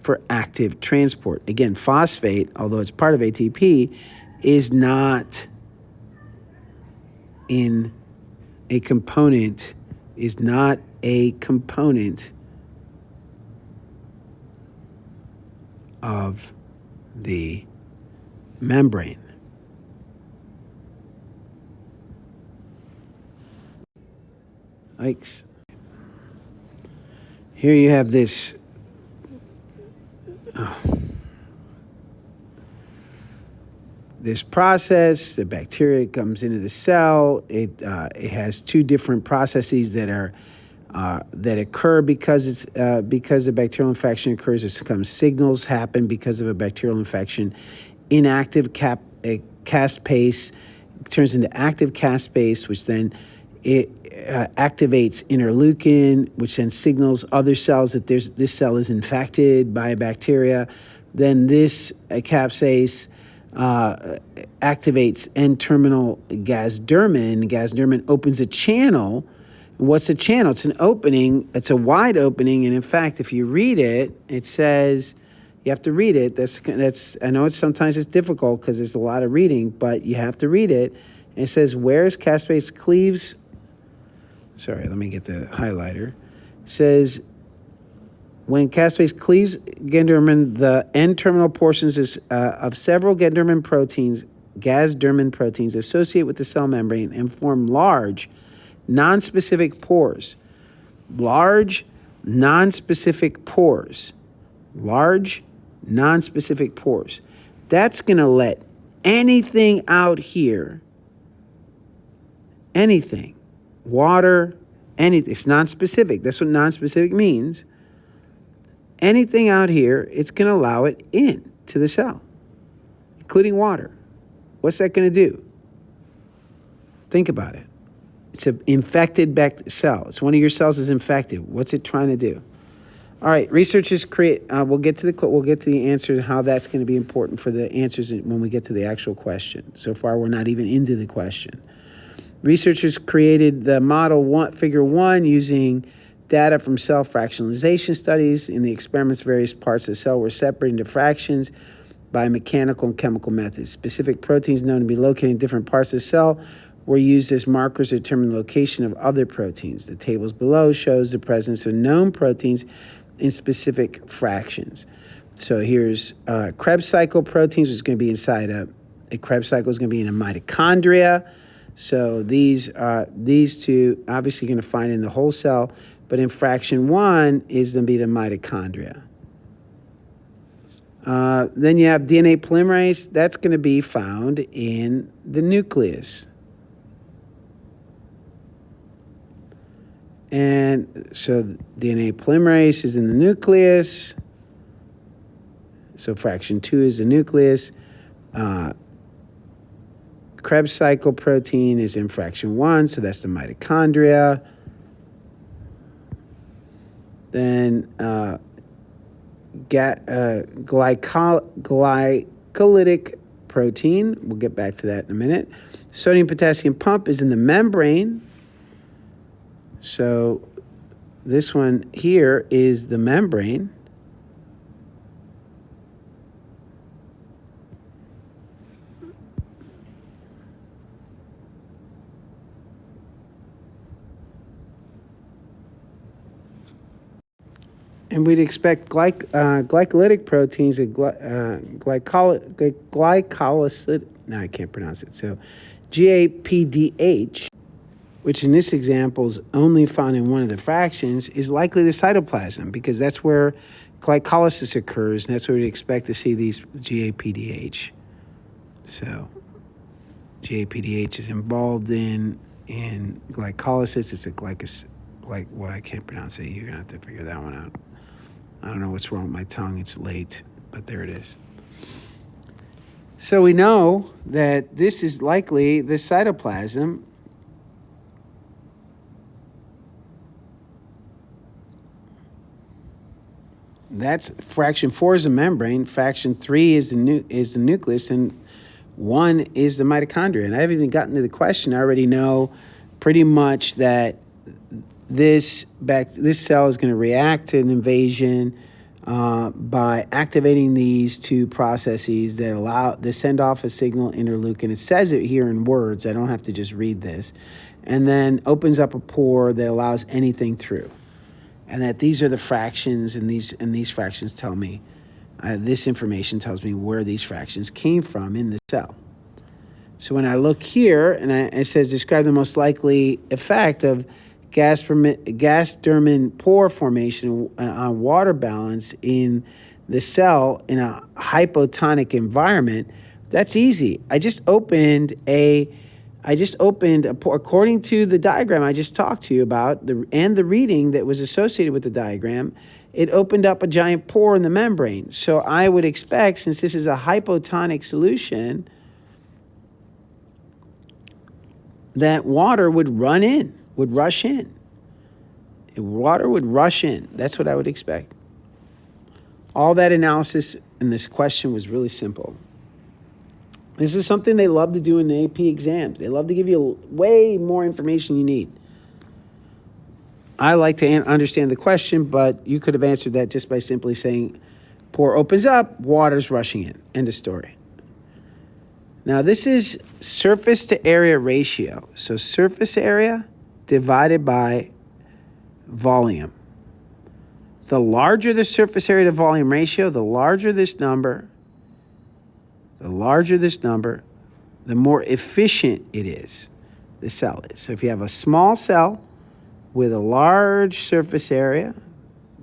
for active transport. Again, phosphate, although it's part of ATP, is not a component of the membrane. Yikes. Here you have this this process. The bacteria comes into the cell. It has two different processes that occur because a bacterial infection occurs. Some signals happen because of a bacterial infection. Inactive caspase turns into active caspase, which then it activates interleukin, which then signals other cells that this cell is infected by a bacteria. Then this caspase activates N-terminal gasdermin. Gasdermin opens a channel. What's a channel? It's an opening. It's a wide opening, and in fact, if you read it, it says you have to read it. That's. I know sometimes it's difficult because there's a lot of reading, but you have to read it. And it says whereas caspase cleaves. Sorry, let me get the highlighter. It says When caspase cleaves Genderman, the N-terminal portions of several Genderman proteins, Gasdermin proteins, associate with the cell membrane and form large, nonspecific pores. Large, nonspecific pores. Large, nonspecific pores. That's going to let anything out here, anything, water, anything, it's nonspecific. That's what nonspecific means. Anything out here, it's going to allow it in to the cell, including water. What's that going to do? Think about it. It's an infected cell. It's one of your cells is infected. What's it trying to do? All right, researchers create. We'll get to the answer and how that's going to be important for the answers when we get to the actual question. So far, we're not even into the question. Researchers created the model figure 1 using data from cell fractionalization studies. In the experiments, various parts of the cell were separated into fractions by mechanical and chemical methods. Specific proteins known to be located in different parts of the cell were used as markers to determine the location of other proteins. The tables below shows the presence of known proteins in specific fractions. So here's Krebs cycle proteins, which is going to be inside a Krebs cycle is going to be in a mitochondria. So these two obviously going to find in the whole cell, but in fraction 1 is going to be the mitochondria. Then you have DNA polymerase. That's going to be found in the nucleus. And so DNA polymerase is in the nucleus. So fraction 2 is the nucleus. Krebs cycle protein is in fraction 1, so that's the mitochondria. Then glycolytic protein, we'll get back to that in a minute. Sodium potassium pump is in the membrane. So this one here is the membrane. And we'd expect glycolytic proteins, glycolysid, no, I can't pronounce it. So GAPDH, which in this example is only found in one of the fractions, is likely the cytoplasm because that's where glycolysis occurs, and that's where we'd expect to see these GAPDH. So GAPDH is involved in glycolysis. It's well, I can't pronounce it. You're going to have to figure that one out. I don't know what's wrong with my tongue. It's late, but there it is. So we know that this is likely the cytoplasm. That's fraction 4 is the membrane, fraction 3 is the nucleus, and 1 is the mitochondria. And I haven't even gotten to the question. I already know pretty much that this cell is going to react to an invasion by activating these two processes that send off a signal interleukin. It says it here in words. I don't have to just read this. And then opens up a pore that allows anything through. And that these are the fractions, and these fractions tell me, this information tells me where these fractions came from in the cell. So when I look here, and it says describe the most likely effect of Gasdermin pore formation on water balance in the cell in a hypotonic environment, that's easy. I just opened a pore, according to the diagram I just talked to you about, and the reading that was associated with the diagram, it opened up a giant pore in the membrane. So I would expect, since this is a hypotonic solution, that water would rush in. Water would rush in. That's what I would expect. All that analysis in this question was really simple. This is something they love to do in the AP exams. They love to give you way more information you need. I like to understand the question, but you could have answered that just by simply saying, pore opens up, water's rushing in. End of story. Now, this is surface to area ratio. So surface area divided by volume. The larger the surface area to volume ratio, the larger this number, the more efficient it is, the cell is. So if you have a small cell with a large surface area,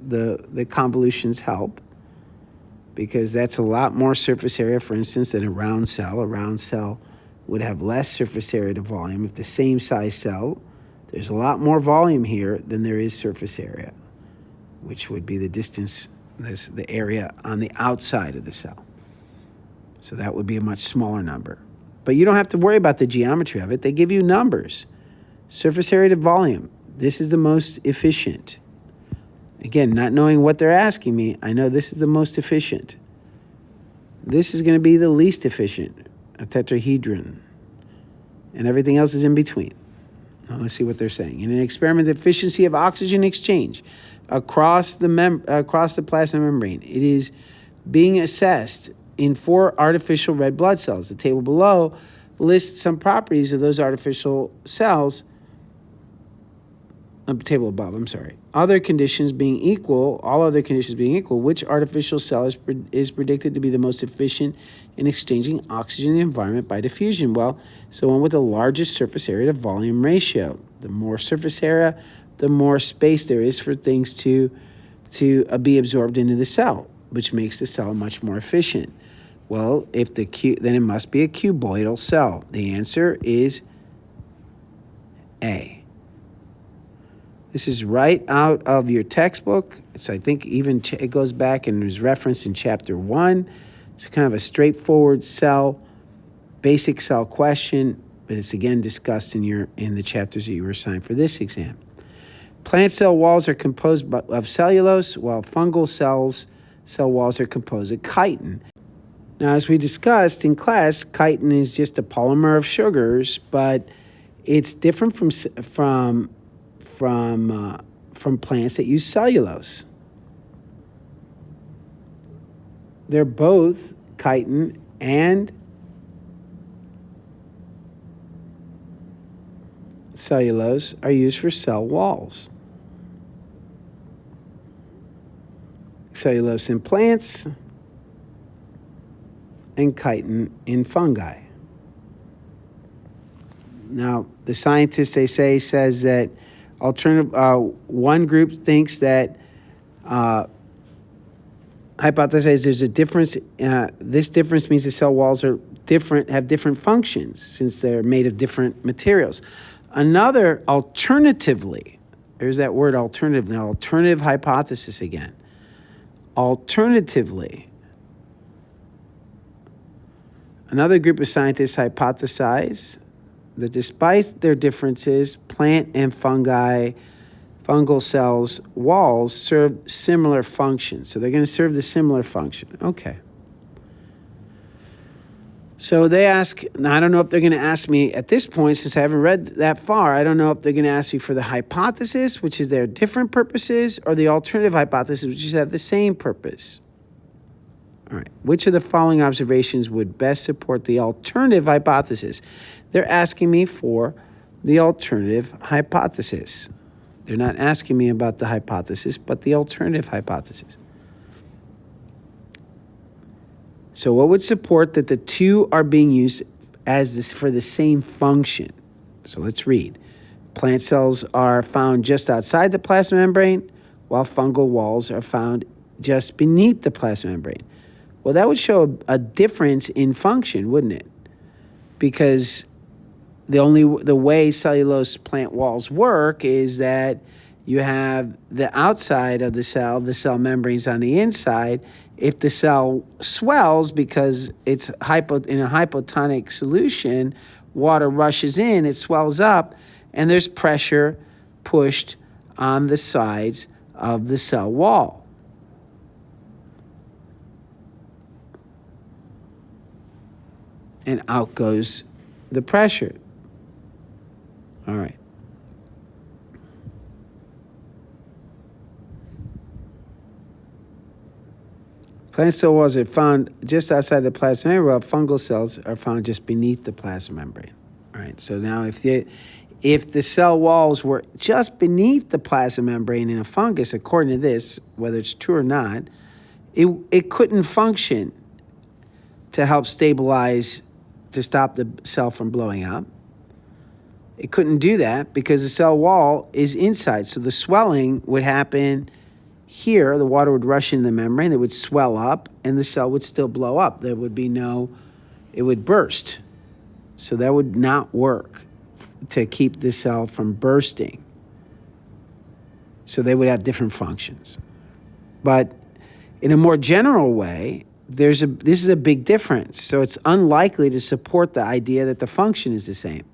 the convolutions help, because that's a lot more surface area, for instance, than a round cell. A round cell would have less surface area to volume. If the same size cell, there's a lot more volume here than there is surface area, which would be the distance, the area on the outside of the cell. So that would be a much smaller number. But you don't have to worry about the geometry of it. They give you numbers. Surface area to volume. This is the most efficient. Again, not knowing what they're asking me, I know this is the most efficient. This is going to be the least efficient, a tetrahedron. And everything else is in between. Now let's see what they're saying. In an experiment, the efficiency of oxygen exchange across the plasma membrane, it is being assessed in 4 artificial red blood cells. The table below lists some properties of those artificial cells. Table above, I'm sorry. All other conditions being equal, which artificial cell is predicted to be the most efficient in exchanging oxygen in the environment by diffusion? Well, it's the one with the largest surface area to volume ratio. The more surface area, the more space there is for things to be absorbed into the cell, which makes the cell much more efficient. Well, if then it must be a cuboidal cell. The answer is A. This is right out of your textbook. It's, I think, even it goes back and is referenced in chapter 1. It's kind of a straightforward basic cell question, but it's again discussed in the chapters that you were assigned for this exam. Plant cell walls are composed of cellulose, while fungal cell walls are composed of chitin. Now, as we discussed in class, chitin is just a polymer of sugars, but it's different from plants that use cellulose. They're both chitin and cellulose are used for cell walls. Cellulose in plants and chitin in fungi. Now, the scientists, they says that one group thinks that hypothesize there's a difference. This difference means the cell walls are different, have different functions since they're made of different materials. Another, alternatively, there's that word alternative. Now, alternative hypothesis again. Alternatively, another group of scientists hypothesize that despite their differences, plant and fungal cells' walls serve similar functions. So they're going to serve the similar function. Okay. So they ask, now I don't know if they're going to ask me at this point, since I haven't read that far, I don't know if they're going to ask me for the hypothesis, which is their different purposes, or the alternative hypothesis, which is have the same purpose. All right. Which of the following observations would best support the alternative hypothesis? They're asking me for the alternative hypothesis. They're not asking me about the hypothesis, but the alternative hypothesis. So what would support that the two are being used for the same function? So let's read. Plant cells are found just outside the plasma membrane, while fungal walls are found just beneath the plasma membrane. Well, that would show a difference in function, wouldn't it? Because the way cellulose plant walls work is that you have the outside of the cell membranes on the inside. If the cell swells because it's in a hypotonic solution, water rushes in, it swells up, and there's pressure pushed on the sides of the cell wall. And out goes the pressure. All right. Plant cell walls are found just outside the plasma membrane, while fungal cells are found just beneath the plasma membrane. All right. So now, if the cell walls were just beneath the plasma membrane in a fungus, according to this, whether it's true or not, it couldn't function to help stabilize, to stop the cell from blowing up. It couldn't do that because the cell wall is inside. So the swelling would happen here. The water would rush into the membrane. It would swell up, and the cell would still blow up. There would be it would burst. So that would not work to keep the cell from bursting. So they would have different functions. But in a more general way, this is a big difference. So it's unlikely to support the idea that the function is the same,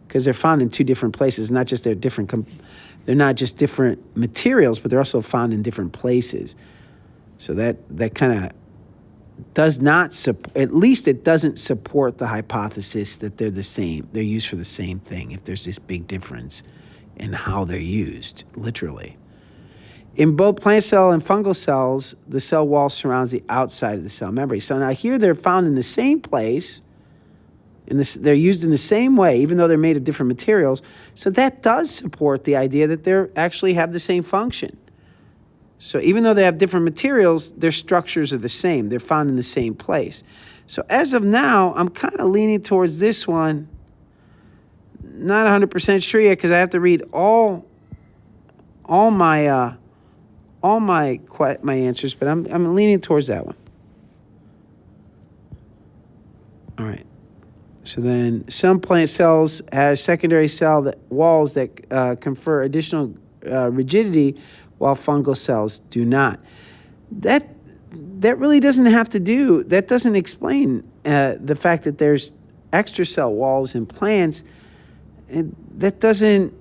because they're found in two different places. Not just they're not just different materials, but they're also found in different places. So that kind of does not support, at least it doesn't support the hypothesis that they're the same. They're used for the same thing if there's this big difference in how they're used, literally. In both plant cell and fungal cells, the cell wall surrounds the outside of the cell membrane. So now here they're found in the same place, they're used in the same way, even though they're made of different materials. So that does support the idea that they actually have the same function. So even though they have different materials, their structures are the same. They're found in the same place. So as of now, I'm kind of leaning towards this one. Not 100% sure yet, because I have to read all my answers, but I'm leaning towards that one. All right. So then some plant cells have secondary cell walls that confer additional rigidity, while fungal cells do not. That really doesn't have to do, that doesn't explain the fact that there's extra cell walls in plants. And that doesn't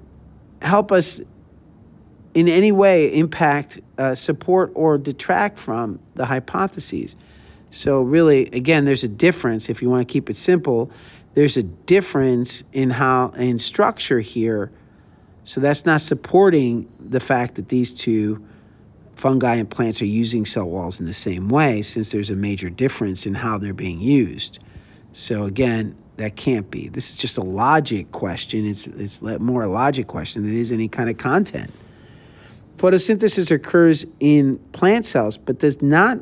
help us in any way impact, support, or detract from the hypotheses. So really, again, there's a difference. If you want to keep it simple, there's a difference in structure here. So that's not supporting the fact that these two fungi and plants are using cell walls in the same way, since there's a major difference in how they're being used. So again, that can't be. This is just a logic question. It's more a logic question than it is any kind of content. Photosynthesis occurs in plant cells, but does not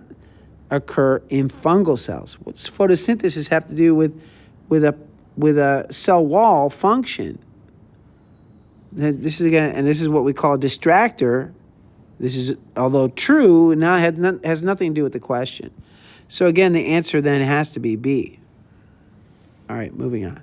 occur in fungal cells. What's photosynthesis have to do with a cell wall function? This is what we call a distractor. This is, although true, has nothing to do with the question. So again, the answer then has to be B. All right, moving on.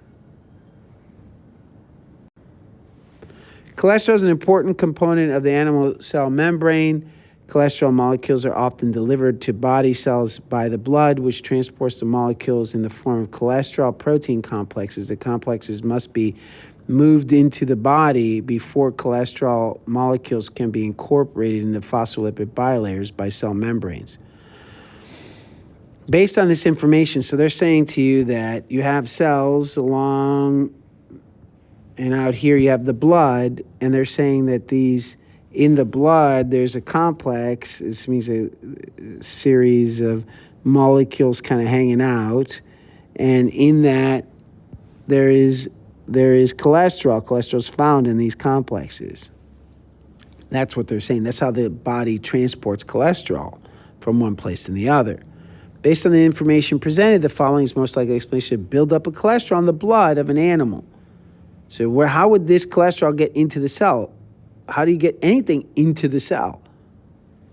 Cholesterol is an important component of the animal cell membrane. Cholesterol molecules are often delivered to body cells by the blood, which transports the molecules in the form of cholesterol protein complexes. The complexes must be moved into the body before cholesterol molecules can be incorporated in the phospholipid bilayers by cell membranes. Based on this information, so they're saying to you that you have cells along, and out here you have the blood, and they're saying that in the blood, there's a complex. This means a series of molecules kind of hanging out, and in that there is cholesterol. Cholesterol is found in these complexes. That's what they're saying. That's how the body transports cholesterol from one place to the other. Based on the information presented, the following is most likely explanation of buildup of cholesterol in the blood of an animal. So how would this cholesterol get into the cell? How do you get anything into the cell?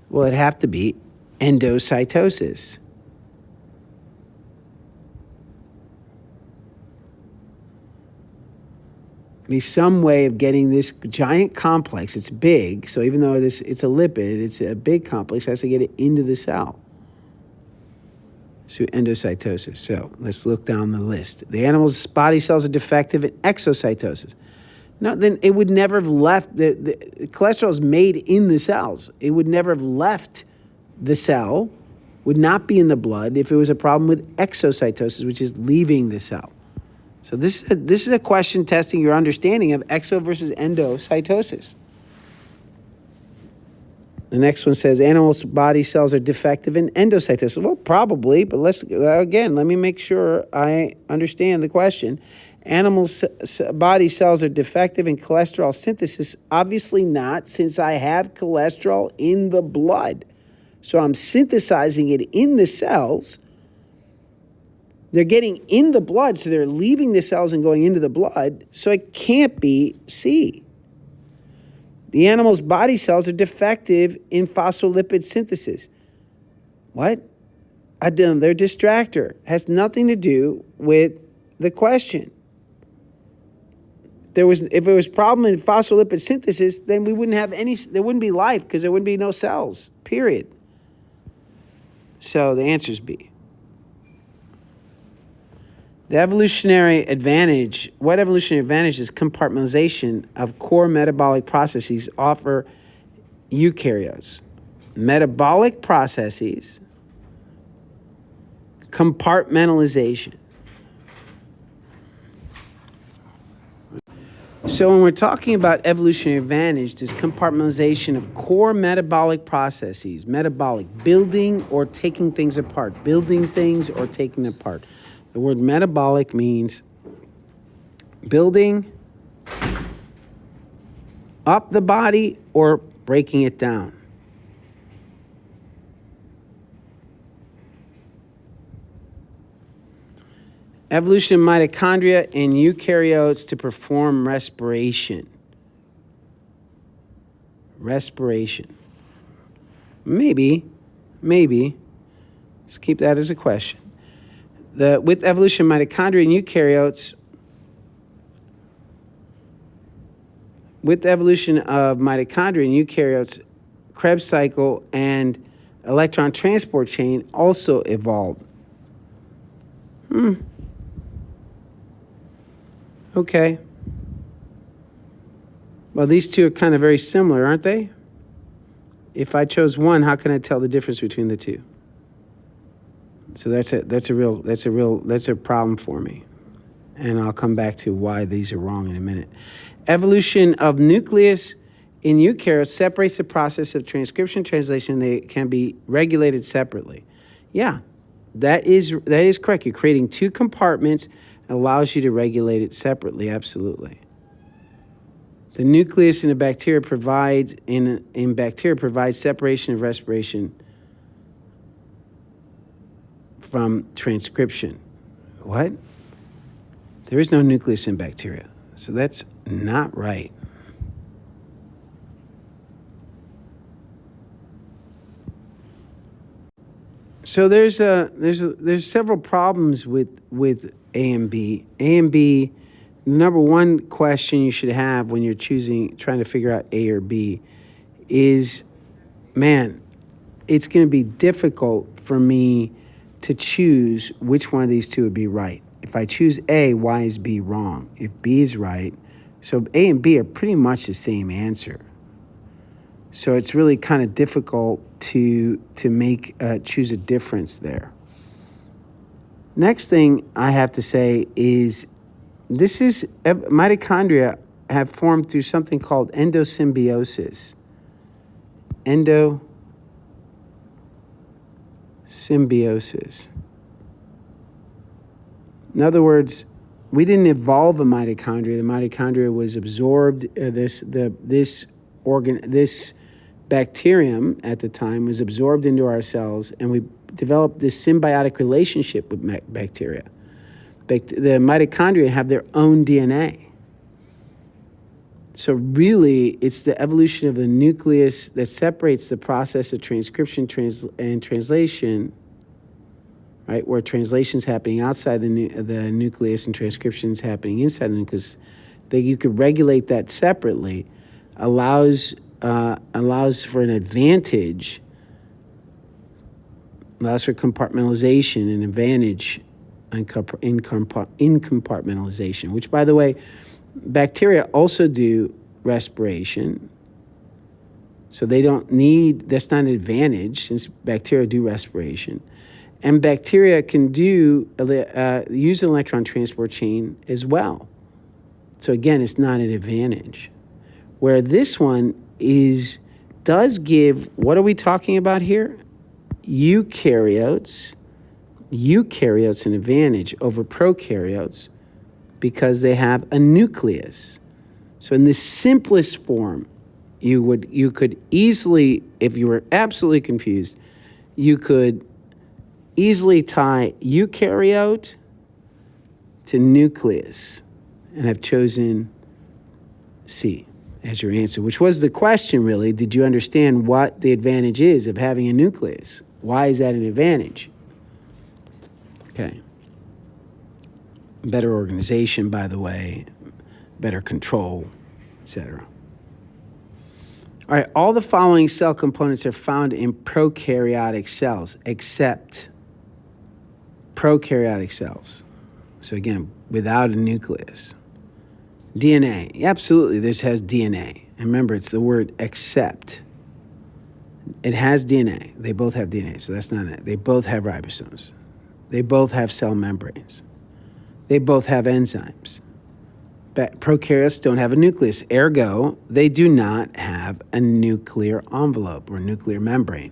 Well, it'd have to be endocytosis. Be some way of getting this giant complex. It's big, so even though it's a lipid, it's a big complex, it has to get it into the cell. So endocytosis. So let's look down the list. The animal's body cells are defective in exocytosis. No, then it would never have left. The cholesterol is made in the cells. It would never have left the cell, would not be in the blood if it was a problem with exocytosis, which is leaving the cell. So this is a question testing your understanding of exo versus endocytosis. The next one says animals' body cells are defective in endocytosis. Well, probably, but let me make sure I understand the question. Animal body cells are defective in cholesterol synthesis. Obviously not, since I have cholesterol in the blood. So I'm synthesizing it in the cells. They're getting in the blood, so they're leaving the cells and going into the blood. So it can't be C. The animal's body cells are defective in phospholipid synthesis. What? They're distractor. Has nothing to do with the question. If it was problem in phospholipid synthesis, then we wouldn't have there wouldn't be life because there wouldn't be no cells, period. So the answer is B. What evolutionary advantage is compartmentalization of core metabolic processes offer eukaryotes? Metabolic processes, compartmentalization. So when we're talking about evolutionary advantage, this compartmentalization of core metabolic processes, metabolic, building or taking things apart, building things or taking them apart. The word metabolic means building up the body or breaking it down. Evolution of mitochondria in eukaryotes to perform respiration. Respiration. Maybe. Let's keep that as a question. With evolution of mitochondria in eukaryotes, Krebs cycle and electron transport chain also evolved. Okay. Well, these two are kind of very similar, aren't they? If I chose one, how can I tell the difference between the two? So that's a problem for me. And I'll come back to why these are wrong in a minute. Evolution of nucleus in eukaryotes separates the process of transcription, translation. They can be regulated separately. Yeah, that is correct. You're creating two compartments. Allows you to regulate it separately, absolutely. The nucleus in a bacteria provides separation of respiration from transcription. What? There is no nucleus in bacteria, so that's not right. So there's several problems with A and B. A and B, number one question you should have when you're trying to figure out A or B is, man, it's going to be difficult for me to choose which one of these two would be right. If I choose A, why is B wrong? If B is right, so A and B are pretty much the same answer. So it's really kind of difficult to choose a difference there. Next thing I have to say is mitochondria have formed through something called endosymbiosis. Endosymbiosis. In other words, we didn't evolve a mitochondria. The mitochondria was absorbed. This bacterium at the time was absorbed into our cells, and we developed this symbiotic relationship with bacteria. The mitochondria have their own DNA. So really, it's the evolution of the nucleus that separates the process of transcription and translation, right, where translation's happening outside the nucleus and transcription's happening inside the nucleus. That you could regulate that separately allows for an advantage, allows for compartmentalization, an advantage in compartmentalization, which, by the way, bacteria also do respiration. So they don't need, that's not an advantage since bacteria do respiration. And bacteria can use an electron transport chain as well. So again, it's not an advantage. Where this one does give, what are we talking about here? Eukaryotes an advantage over prokaryotes because they have a nucleus. So in the simplest form, you could easily, if you were absolutely confused, you could easily tie eukaryote to nucleus and have chosen C as your answer, which was the question, really. Did you understand what the advantage is of having a nucleus? Why is that an advantage? Okay. Better organization, by the way, better control, etc. All right, all the following cell components are found in prokaryotic cells, except prokaryotic cells. So again, without a nucleus. DNA, absolutely, this has DNA. And remember, it's the word except. It has DNA. They both have DNA, so that's not it. They both have ribosomes. They both have cell membranes. They both have enzymes. But prokaryotes don't have a nucleus. Ergo, they do not have a nuclear envelope or nuclear membrane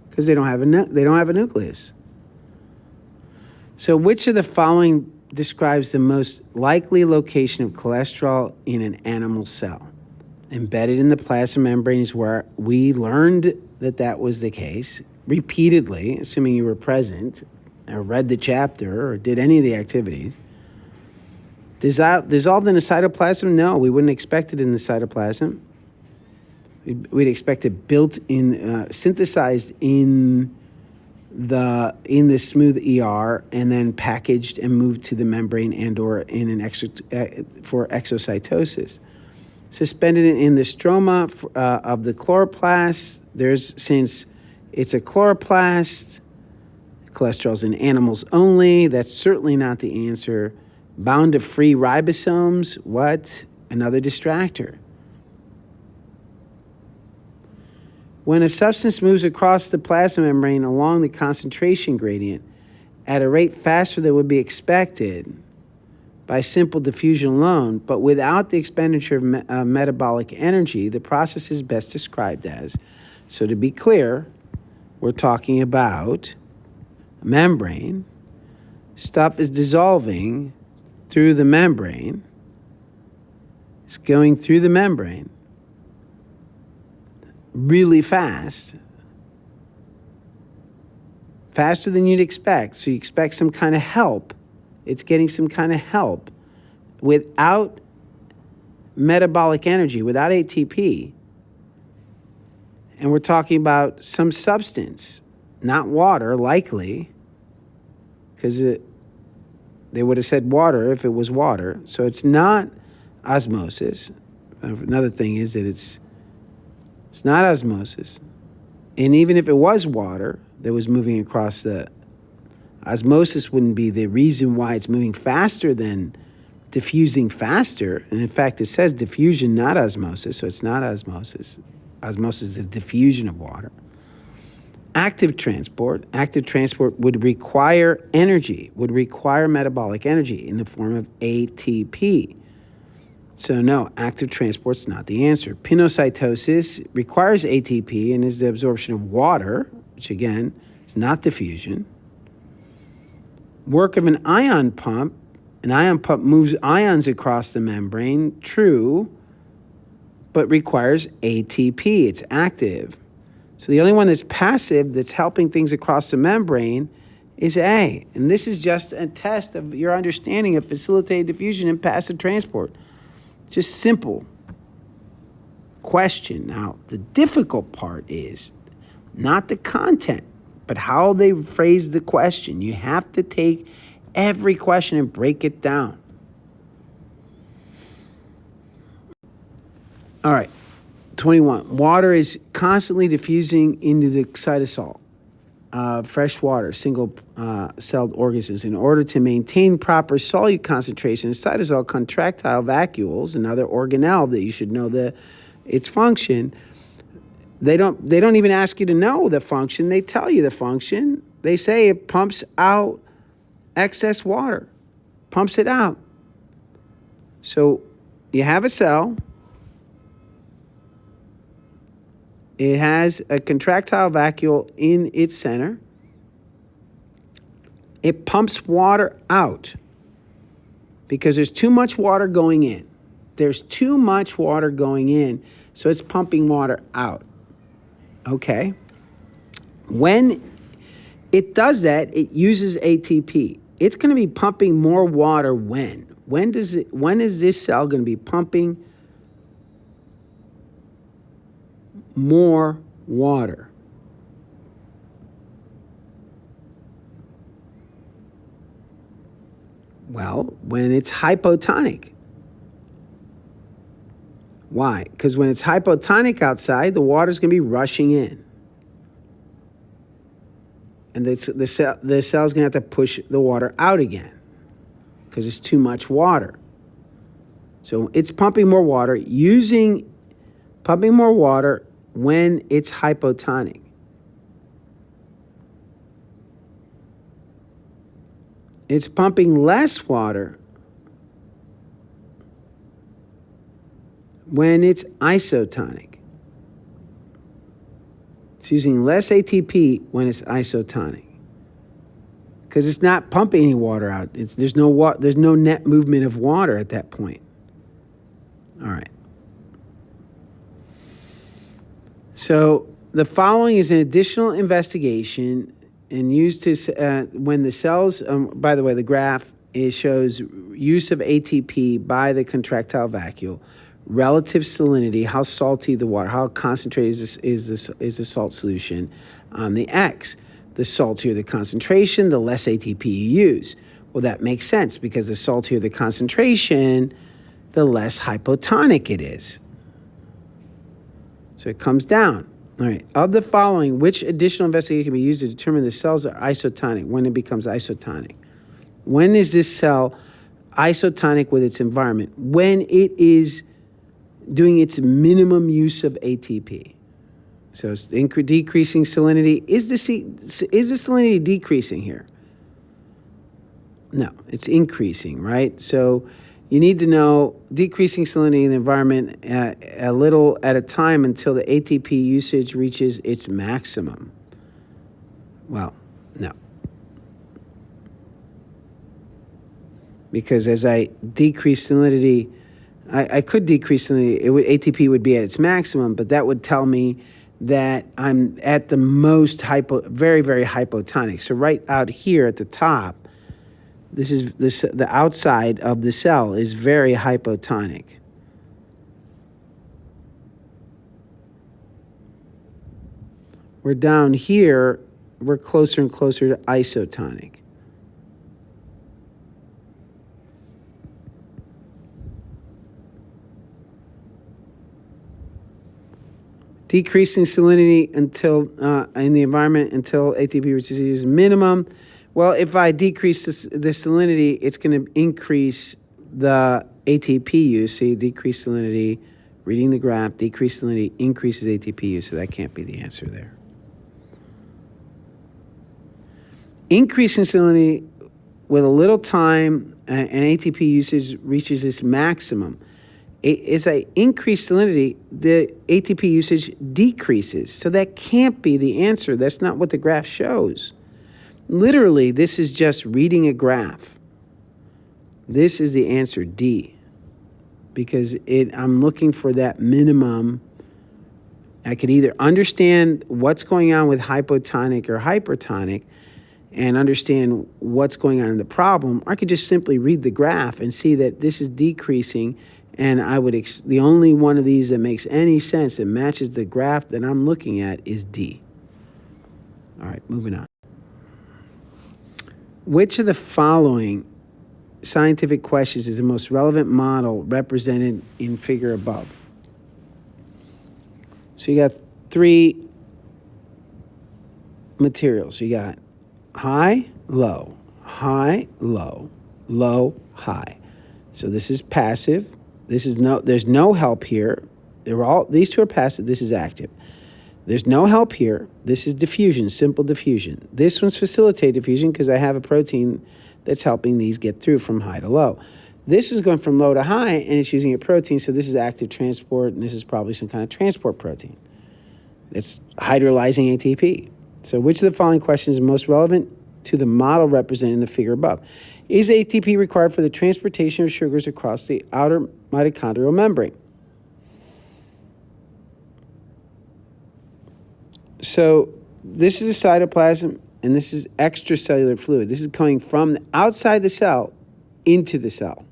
because they don't have a nucleus. So which of the following describes the most likely location of cholesterol in an animal cell? Embedded in the plasma membrane is where we learned that was the case repeatedly, assuming you were present or read the chapter or did any of the activities. Dissolved in the cytoplasm? No, we wouldn't expect it in the cytoplasm. We'd expect it built in, synthesized in the smooth ER, and then packaged and moved to the membrane and/or in an for exocytosis. Suspended in the stroma of the chloroplast. Since it's a chloroplast, cholesterol's in animals only. That's certainly not the answer. Bound to free ribosomes. What? Another distractor. When a substance moves across the plasma membrane along the concentration gradient at a rate faster than would be expected by simple diffusion alone, but without the expenditure of metabolic energy, the process is best described as. So to be clear, we're talking about a membrane. Stuff is dissolving through the membrane. It's going through the membrane really fast, faster than you'd expect. So you expect some kind of help. It's getting some kind of help without metabolic energy, without ATP. And we're talking about some substance, not water, likely, because they would have said water if it was water. So it's not osmosis. Another thing is that it's not osmosis. And even if it was water that was moving across the... Osmosis wouldn't be the reason why it's moving faster than diffusing faster. And in fact, it says diffusion, not osmosis, so it's not osmosis. Osmosis is the diffusion of water. Active transport would require energy, would require metabolic energy in the form of ATP. So no, active transport's not the answer. Pinocytosis requires ATP and is the absorption of water, which again is not diffusion. Work of an ion pump moves ions across the membrane, true, but requires ATP. It's active. So the only one that's passive, that's helping things across the membrane, is A. And this is just a test of your understanding of facilitated diffusion and passive transport. Just simple question. Now, the difficult part is not the content, but how they phrase the question. You have to take every question and break it down. All right, 21. Water is constantly diffusing into the cytosol, fresh water, single-celled organisms. In order to maintain proper solute concentration, cytosol contractile vacuoles, another organelle that you should know its function. They don't even ask you to know the function. They tell you the function. They say it pumps out excess water, pumps it out. So you have a cell. It has a contractile vacuole in its center. It pumps water out. because there's too much water going in. There's too much water going in, so it's pumping water out. Okay? When it does that, it uses ATP. It's going to be pumping more water when? When is this cell going to be pumping more water? Well, when it's hypotonic. Why? Because when it's hypotonic outside, the water's going to be rushing in. And the cell's going to have to push the water out again because it's too much water. So it's pumping more water, pumping more water when it's hypotonic. It's pumping less water when it's isotonic. It's using less ATP when it's isotonic because it's not pumping any water out. There's no net movement of water at that point. All right. So the following is an additional investigation and used to when the cells. By the way, the graph shows use of ATP by the contractile vacuole. Relative salinity, how salty the water, how concentrated is the salt solution on the X. The saltier the concentration, the less ATP you use. Well, that makes sense because the saltier the concentration, the less hypotonic it is. So it comes down. All right. Of the following, which additional investigation can be used to determine the cells are isotonic, when it becomes isotonic? When is this cell isotonic with its environment? When it is doing its minimum use of ATP. So it's decreasing salinity. Is the salinity decreasing here? No, it's increasing, right? So you need to know decreasing salinity in the environment a little at a time until the ATP usage reaches its maximum. Well, no. Because as I decrease salinity, I could decrease salinity. ATP would be at its maximum, but that would tell me that I'm at the most very, very hypotonic. So right out here at the top, the outside of the cell is very hypotonic. We're down here, we're closer and closer to isotonic. Decreasing salinity until in the environment until ATP reaches its minimum. Well, if I decrease the salinity, it's going to increase the ATP use. See, decreased salinity, reading the graph, decreased salinity increases ATP use, so that can't be the answer there. Increasing salinity with a little time and ATP usage reaches its maximum. As I increase salinity, the ATP usage decreases. So that can't be the answer. That's not what the graph shows. Literally, this is just reading a graph. This is the answer, D. Because I'm looking for that minimum. I could either understand what's going on with hypotonic or hypertonic and understand what's going on in the problem, or I could just simply read the graph and see that this is decreasing. And the only one of these that makes any sense that matches the graph that I'm looking at is D. All right, moving on. Which of the following scientific questions is the most relevant model represented in figure above? So you got three materials. You got high, low, low, high. So this is passive. There's no help here. These two are passive. This is active. There's no help here. This is diffusion, simple diffusion. This one's facilitated diffusion because I have a protein that's helping these get through from high to low. This is going from low to high, and it's using a protein, so this is active transport, and this is probably some kind of transport protein. It's hydrolyzing ATP. So which of the following questions is most relevant to the model represented in the figure above. Is ATP required for the transportation of sugars across the outer mitochondrial membrane? So this is a cytoplasm, and this is extracellular fluid. This is coming from outside the cell into the cell,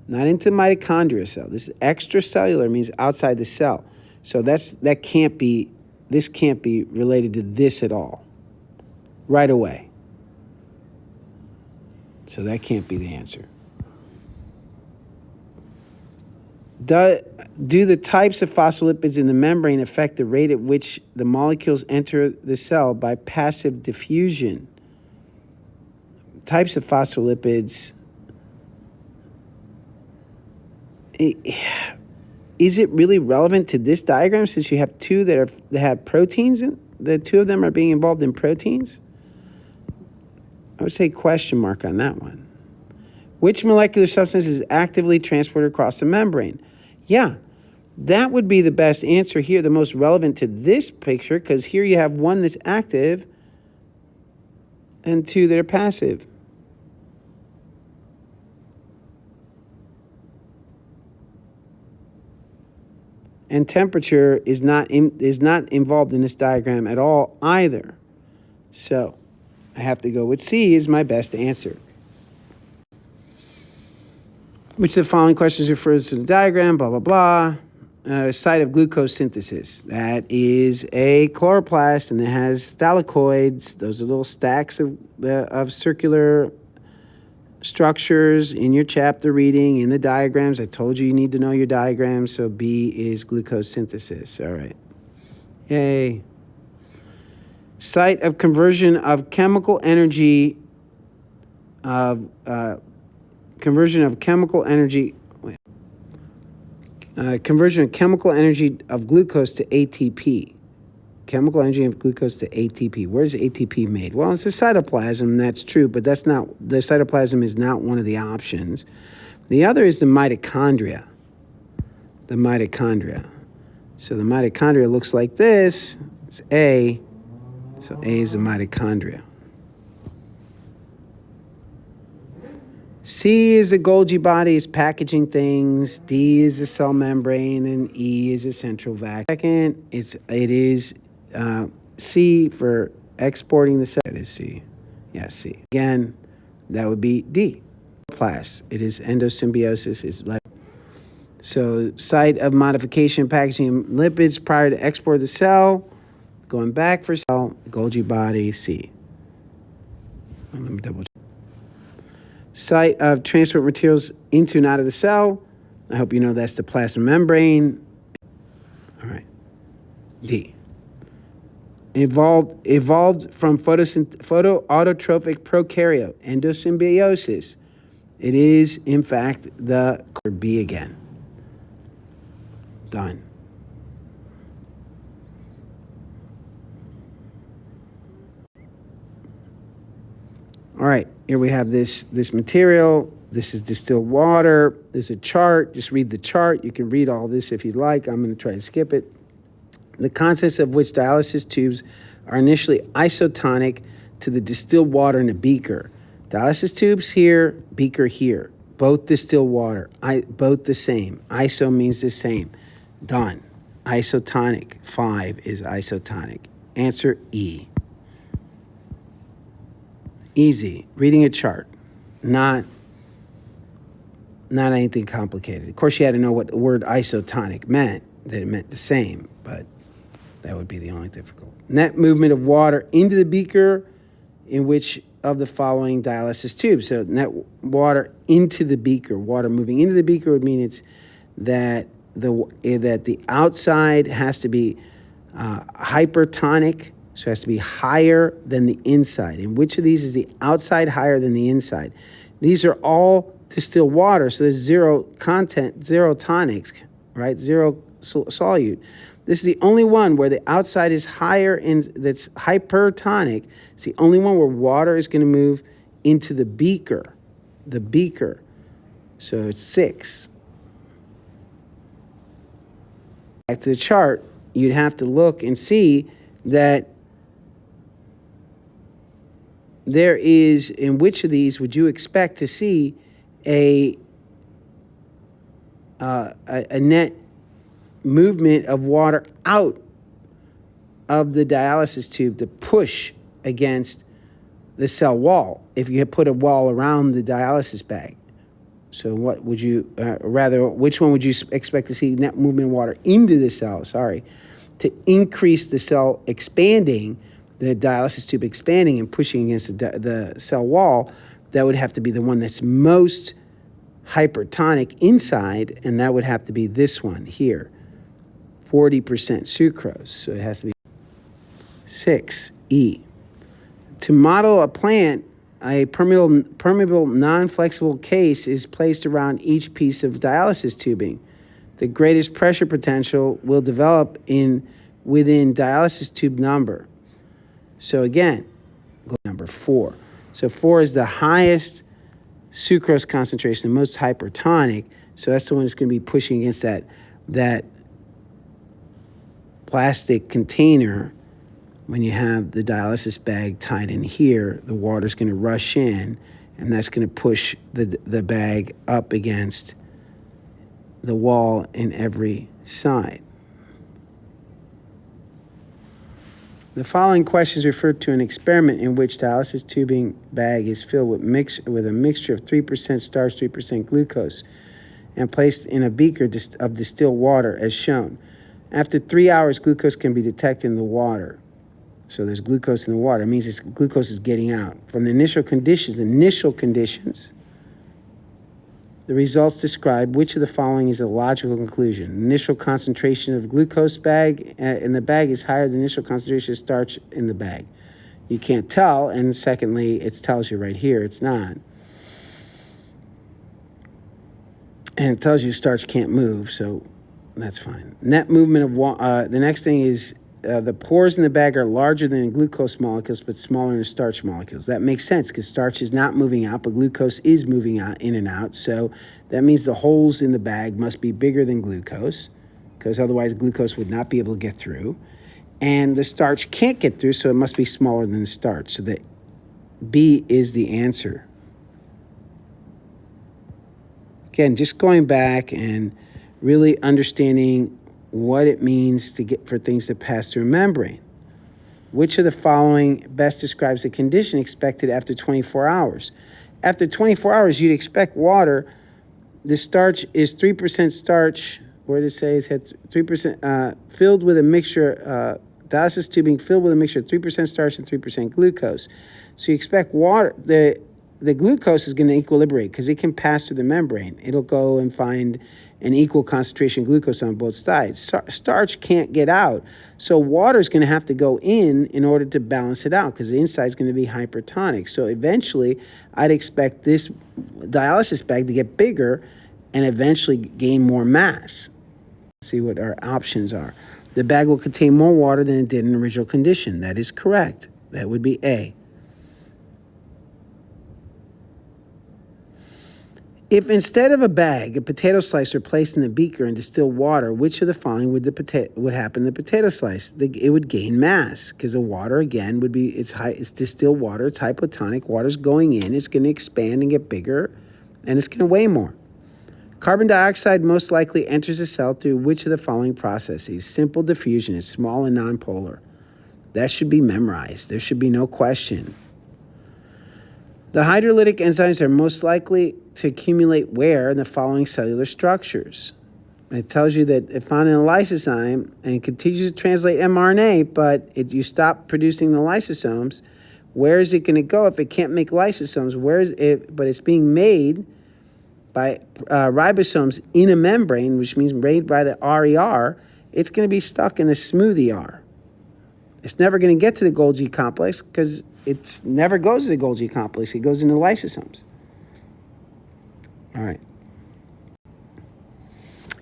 not into the mitochondria cell. This is extracellular, means outside the cell. So this can't be related to this at all right away. So that can't be the answer. Do the types of phospholipids in the membrane affect the rate at which the molecules enter the cell by passive diffusion? Types of phospholipids. Is it really relevant to this diagram since you have two that have proteins in? The two of them are being involved in proteins? I would say question mark on that one. Which molecular substance is actively transported across the membrane? Yeah, that would be the best answer here, the most relevant to this picture, because here you have one that's active and two that are passive. And temperature is not involved in this diagram at all either. So I have to go with C is my best answer. Which of the following questions refers to the diagram, blah, blah, blah. Site of glucose synthesis. That is a chloroplast, and it has thylakoids. Those are little stacks of circular structures in your chapter reading, in the diagrams. I told you need to know your diagrams, so B is glucose synthesis. All right. Yay. Site of conversion of chemical energy conversion of chemical energy of glucose to ATP. Chemical energy of glucose to ATP. Where is ATP made? Well, it's the cytoplasm, that's true, but the cytoplasm is not one of the options. The other is the mitochondria. The mitochondria. So the mitochondria looks like this. It's A. So A is the mitochondria. C is the Golgi body, is packaging things. D is the cell membrane, and E is the central vacuum. Second, it is C for exporting the cell. That is C. Yeah, C. Again, that would be D. Class. It is endosymbiosis. So site of modification, packaging lipids prior to export of the cell. Going back for cell, Golgi body, C. Let me double check. Site of transport materials into and out of the cell. I hope you know that's the plasma membrane. All right. D. Evolved from photoautotrophic prokaryote, endosymbiosis. It is, in fact, the B again. Done. All right, here we have this material. This is distilled water. There's a chart. Just read the chart. You can read all this if you'd like. I'm going to try to skip it. The contents of which dialysis tubes are initially isotonic to the distilled water in a beaker. Dialysis tubes here, beaker here. Both distilled water. Both the same. Iso means the same. Done. Isotonic. 5 is isotonic. Answer E. Easy. Reading a chart. Not anything complicated. Of course, you had to know what the word isotonic meant, that it meant the same, but that would be the only difficult. Net movement of water into the beaker in which of the following dialysis tubes. So net water into the beaker. Water moving into the beaker would mean it's that the outside has to be hypertonic. So it has to be higher than the inside. And which of these is the outside higher than the inside? These are all distilled water, so there's zero content, zero tonics, right? Zero solute. This is the only one where the outside is higher and that's hypertonic. It's the only one where water is going to move into the beaker. The beaker. So it's 6. Back to the chart, you'd have to look and see that there is, in which of these would you expect to see a net movement of water out of the dialysis tube to push against the cell wall if you had put a wall around the dialysis bag? So what would you, which one would you expect to see net movement of water into the cell, to increase the cell expanding, the dialysis tube expanding and pushing against the cell wall? That would have to be the one that's most hypertonic inside, and that would have to be this one here, 40% sucrose. So it has to be 6E. To model a plant, a permeable non-flexible case is placed around each piece of dialysis tubing. The greatest pressure potential will develop within dialysis tube number. So again, go number 4. So 4 is the highest sucrose concentration, the most hypertonic. So that's the one that's going to be pushing against that plastic container. When you have the dialysis bag tied in here, the water's going to rush in, and that's going to push the bag up against the wall in every side. The following questions refer to an experiment in which dialysis tubing bag is filled with a mixture of 3% starch, 3% glucose, and placed in a beaker of distilled water as shown. After 3 hours, glucose can be detected in the water. So there's glucose in the water. It means glucose is getting out. From the initial conditions, the results describe which of the following is a logical conclusion. Initial concentration of glucose in the bag is higher than the initial concentration of starch in the bag. You can't tell, and secondly, it tells you right here it's not. And it tells you starch can't move, so that's fine. Net movement of water. The next thing is the pores in the bag are larger than in glucose molecules, but smaller than starch molecules. That makes sense because starch is not moving out, but glucose is moving out in and out. So that means the holes in the bag must be bigger than glucose, because otherwise glucose would not be able to get through. And the starch can't get through, so it must be smaller than the starch. So that B is the answer. Again, just going back and really understanding what it means for things to pass through a membrane. Which of the following best describes the condition expected after 24 hours? After 24 hours, you'd expect water. The starch is 3% starch. Where did it say it had 3%? Filled with a mixture, dialysis tubing filled with a mixture of 3% starch and 3% glucose. So you expect water. The glucose is going to equilibrate because it can pass through the membrane. It'll go and find an equal concentration of glucose on both sides. Starch can't get out, so water is going to have to go in order to balance it out because the inside is going to be hypertonic. So eventually, I'd expect this dialysis bag to get bigger and eventually gain more mass. Let's see what our options are. The bag will contain more water than it did in original condition. That is correct. That would be A. If instead of a bag, a potato slice were placed in the beaker and distilled water, which of the following would happen to the potato slice? It would gain mass because the water, again, it's distilled water, it's hypotonic, water's going in, it's going to expand and get bigger, and it's going to weigh more. Carbon dioxide most likely enters the cell through which of the following processes? Simple diffusion, it's small and nonpolar. That should be memorized. There should be no question. The hydrolytic enzymes are most likely to accumulate where in the following cellular structures? It tells you that it's found in a lysozyme and continues to translate mRNA, but you stop producing the lysosomes. Where is it going to go if it can't make lysosomes? But it's being made by ribosomes in a membrane, which means made by the RER. It's going to be stuck in the smooth ER. It's never going to get to the Golgi complex because it never goes to the Golgi complex. It goes into lysosomes. All right.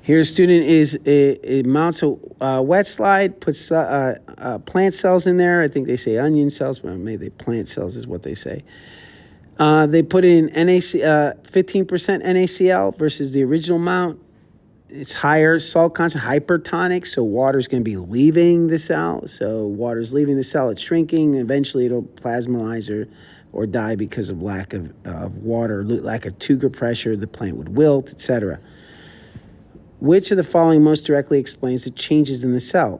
Here a student it mounts a wet slide, puts plant cells in there. I think they say onion cells, but maybe plant cells is what they say. They put in 15% NaCl versus the original mount. It's higher salt content, hypertonic, so water's going to be leaving the cell. So water's leaving the cell, it's shrinking. Eventually it'll plasmalize or or die because of lack of water, lack of Tuger pressure, the plant would wilt, etc. Which of the following most directly explains the changes in the cell?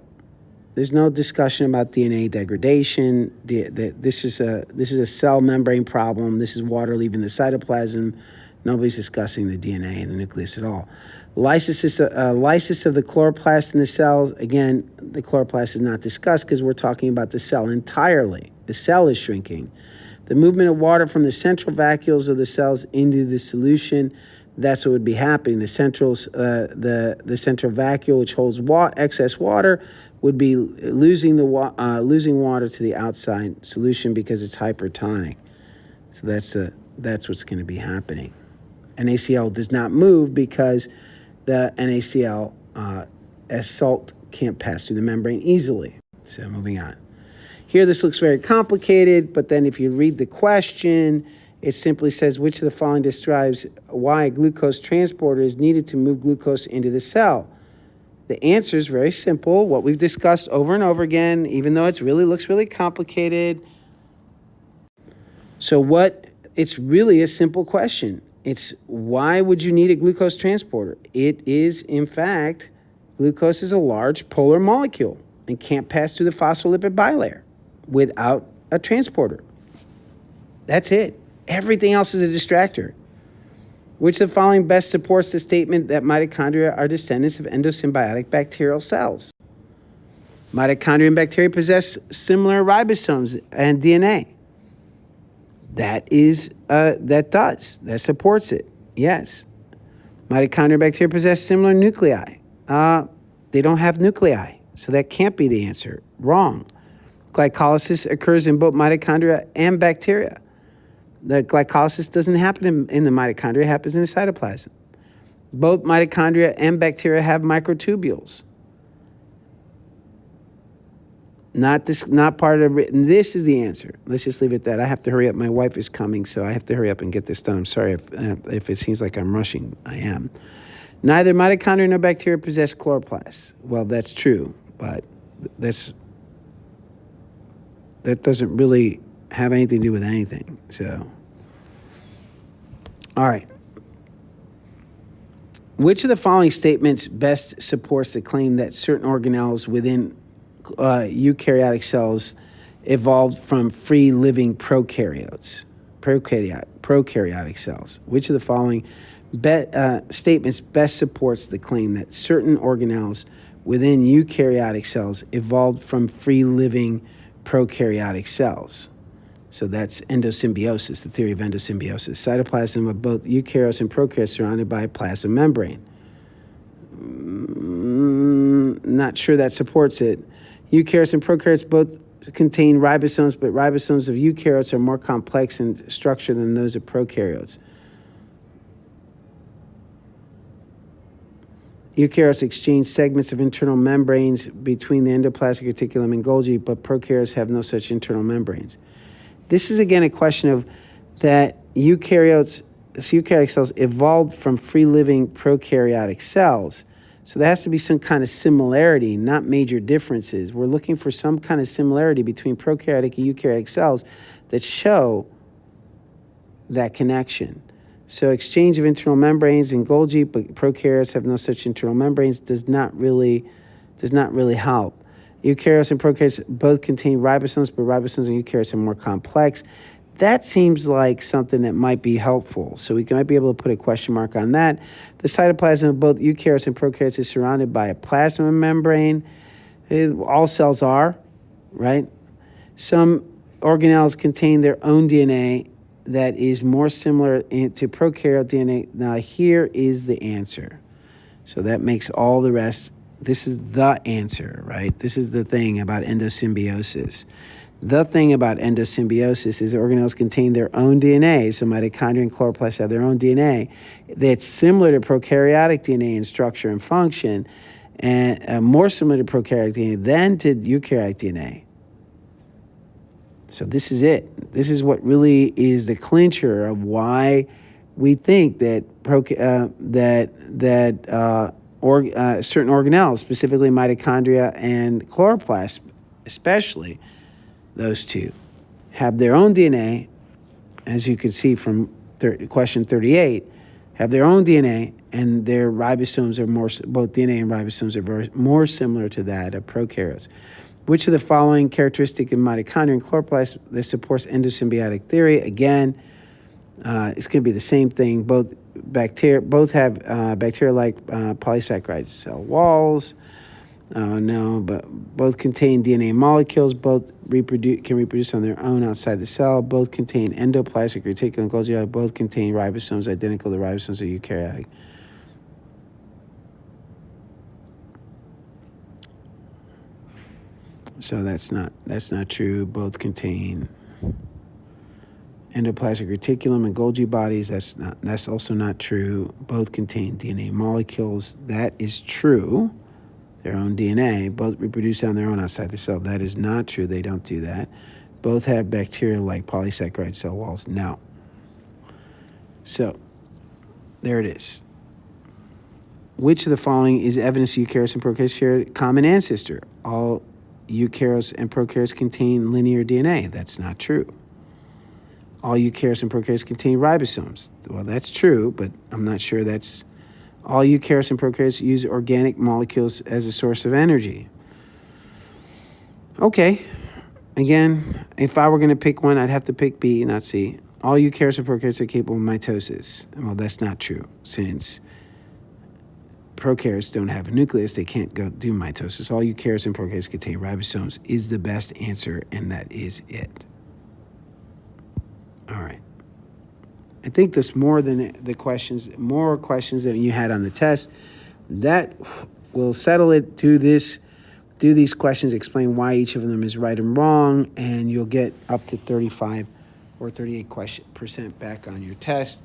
There's no discussion about DNA degradation. This is a cell membrane problem. This is water leaving the cytoplasm. Nobody's discussing the DNA in the nucleus at all. Lysis of the chloroplast in the cells. Again, the chloroplast is not discussed because we're talking about the cell entirely. The cell is shrinking. The movement of water from the central vacuoles of the cells into the solution. That's what would be happening. The central vacuole, which holds excess water, would be losing water to the outside solution because it's hypertonic. So that's what's going to be happening. NaCl does not move because the NaCl as salt can't pass through the membrane easily. So moving on. Here this looks very complicated, but then if you read the question, it simply says which of the following describes why a glucose transporter is needed to move glucose into the cell. The answer is very simple, what we've discussed over and over again, even though it looks really complicated. So it's really a simple question. It's why would you need a glucose transporter? It is, in fact, glucose is a large polar molecule and can't pass through the phospholipid bilayer without a transporter. That's it. Everything else is a distractor. Which of the following best supports the statement that mitochondria are descendants of endosymbiotic bacterial cells? Mitochondria and bacteria possess similar ribosomes and DNA. That supports it. Yes. Mitochondria and bacteria possess similar nuclei. They don't have nuclei, so that can't be the answer. Wrong. Glycolysis occurs in both mitochondria and bacteria. The glycolysis doesn't happen in the mitochondria, it happens in the cytoplasm. Both mitochondria and bacteria have microtubules. Not part of it. This is the answer. Let's just leave it at that. I have to hurry up. My wife is coming, so I have to hurry up and get this done. I'm sorry if it seems like I'm rushing. I am. Neither mitochondria nor bacteria possess chloroplasts. Well, that's true, but that doesn't really have anything to do with anything. So, all right. Which of the following statements best supports the claim that certain organelles within eukaryotic cells evolved from free-living prokaryotic cells? Which of the following statements best supports the claim that certain organelles within eukaryotic cells evolved from free-living prokaryotic cells? So that's endosymbiosis, the theory of endosymbiosis. Cytoplasm of both eukaryotes and prokaryotes surrounded by a plasma membrane. Not sure that supports it. Eukaryotes and prokaryotes both contain ribosomes, but ribosomes of eukaryotes are more complex in structure than those of prokaryotes. Eukaryotes exchange segments of internal membranes between the endoplasmic reticulum and Golgi, but prokaryotes have no such internal membranes. This is again a question of that eukaryotic cells evolved from free-living prokaryotic cells. So there has to be some kind of similarity, not major differences. We're looking for some kind of similarity between prokaryotic and eukaryotic cells that show that connection. So exchange of internal membranes in Golgi, but prokaryotes have no such internal membranes, does not really help. Eukaryotes and prokaryotes both contain ribosomes, but ribosomes and eukaryotes are more complex. That seems like something that might be helpful. So we might be able to put a question mark on that. The cytoplasm of both eukaryotes and prokaryotes is surrounded by a plasma membrane. All cells are, right? Some organelles contain their own DNA that is more similar to prokaryote DNA. Now here is the answer. So that makes all the rest. This is the answer, right? This is the thing about endosymbiosis. The thing about endosymbiosis is organelles contain their own DNA. So mitochondria and chloroplasts have their own DNA that's similar to prokaryotic DNA in structure and function, and more similar to prokaryotic DNA than to eukaryotic DNA. So this is it. This is what really is the clincher of why we think that certain organelles, specifically mitochondria and chloroplasts, especially those two, have their own DNA as you can see from question 38, have their own DNA, and their ribosomes are both DNA and ribosomes are more similar to that of prokaryotes. Which of the following characteristic in mitochondria and chloroplast that supports endosymbiotic theory? Again, it's going to be the same thing. Both have bacteria-like polysaccharide cell walls. No, but both contain DNA molecules. Both can reproduce on their own outside the cell. Both contain endoplasmic reticulum and Golgi. Both contain ribosomes identical to ribosomes of eukaryotic. So that's not true. Both contain endoplasmic reticulum and Golgi bodies. That's also not true. Both contain DNA molecules. That is true. Their own DNA. Both reproduce on their own outside the cell. That is not true. They don't do that. Both have bacteria-like polysaccharide cell walls. No. So there it is. Which of the following is evidence eukaryotes and prokaryotes share a common ancestor? All eukaryotes and prokaryotes contain linear DNA. That's not true. All eukaryotes and prokaryotes contain ribosomes. Well, that's true, but I'm not sure that's... All eukaryotes and prokaryotes use organic molecules as a source of energy. Okay. Again, if I were going to pick one, I'd have to pick B, not C. All eukaryotes and prokaryotes are capable of mitosis. Well, that's not true, since prokaryotes don't have a nucleus. They can't go do mitosis. All eukaryotes and prokaryotes contain ribosomes is the best answer, and that is it. All right. I think there's more questions than you had on the test. That will settle it. Do these questions, explain why each of them is right and wrong, and you'll get up to 35 or 38% back on your test.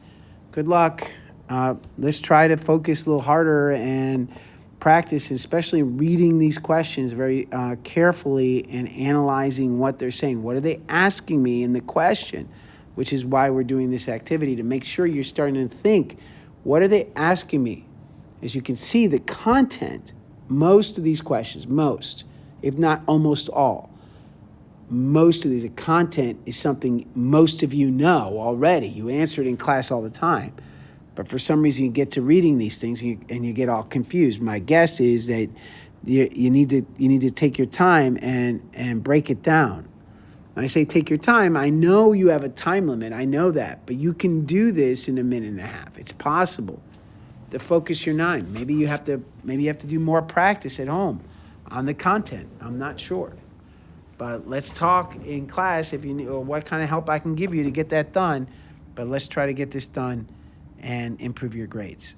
Good luck. Let's try to focus a little harder and practice, especially reading these questions very carefully and analyzing what they're saying. What are they asking me in the question? Which is why we're doing this activity, to make sure you're starting to think, what are they asking me? As you can see, the content, most of these questions, if not almost all, most of these, the content is something most of you know already. You answer it in class all the time. But for some reason, you get to reading these things and you get all confused. My guess is that you need to take your time and break it down. When I say take your time, I know you have a time limit. I know that. But you can do this in a minute and a half. It's possible to focus your mind. Maybe you have to do more practice at home on the content. I'm not sure. But let's talk in class if you need, or what kind of help I can give you to get that done. But let's try to get this done and improve your grades.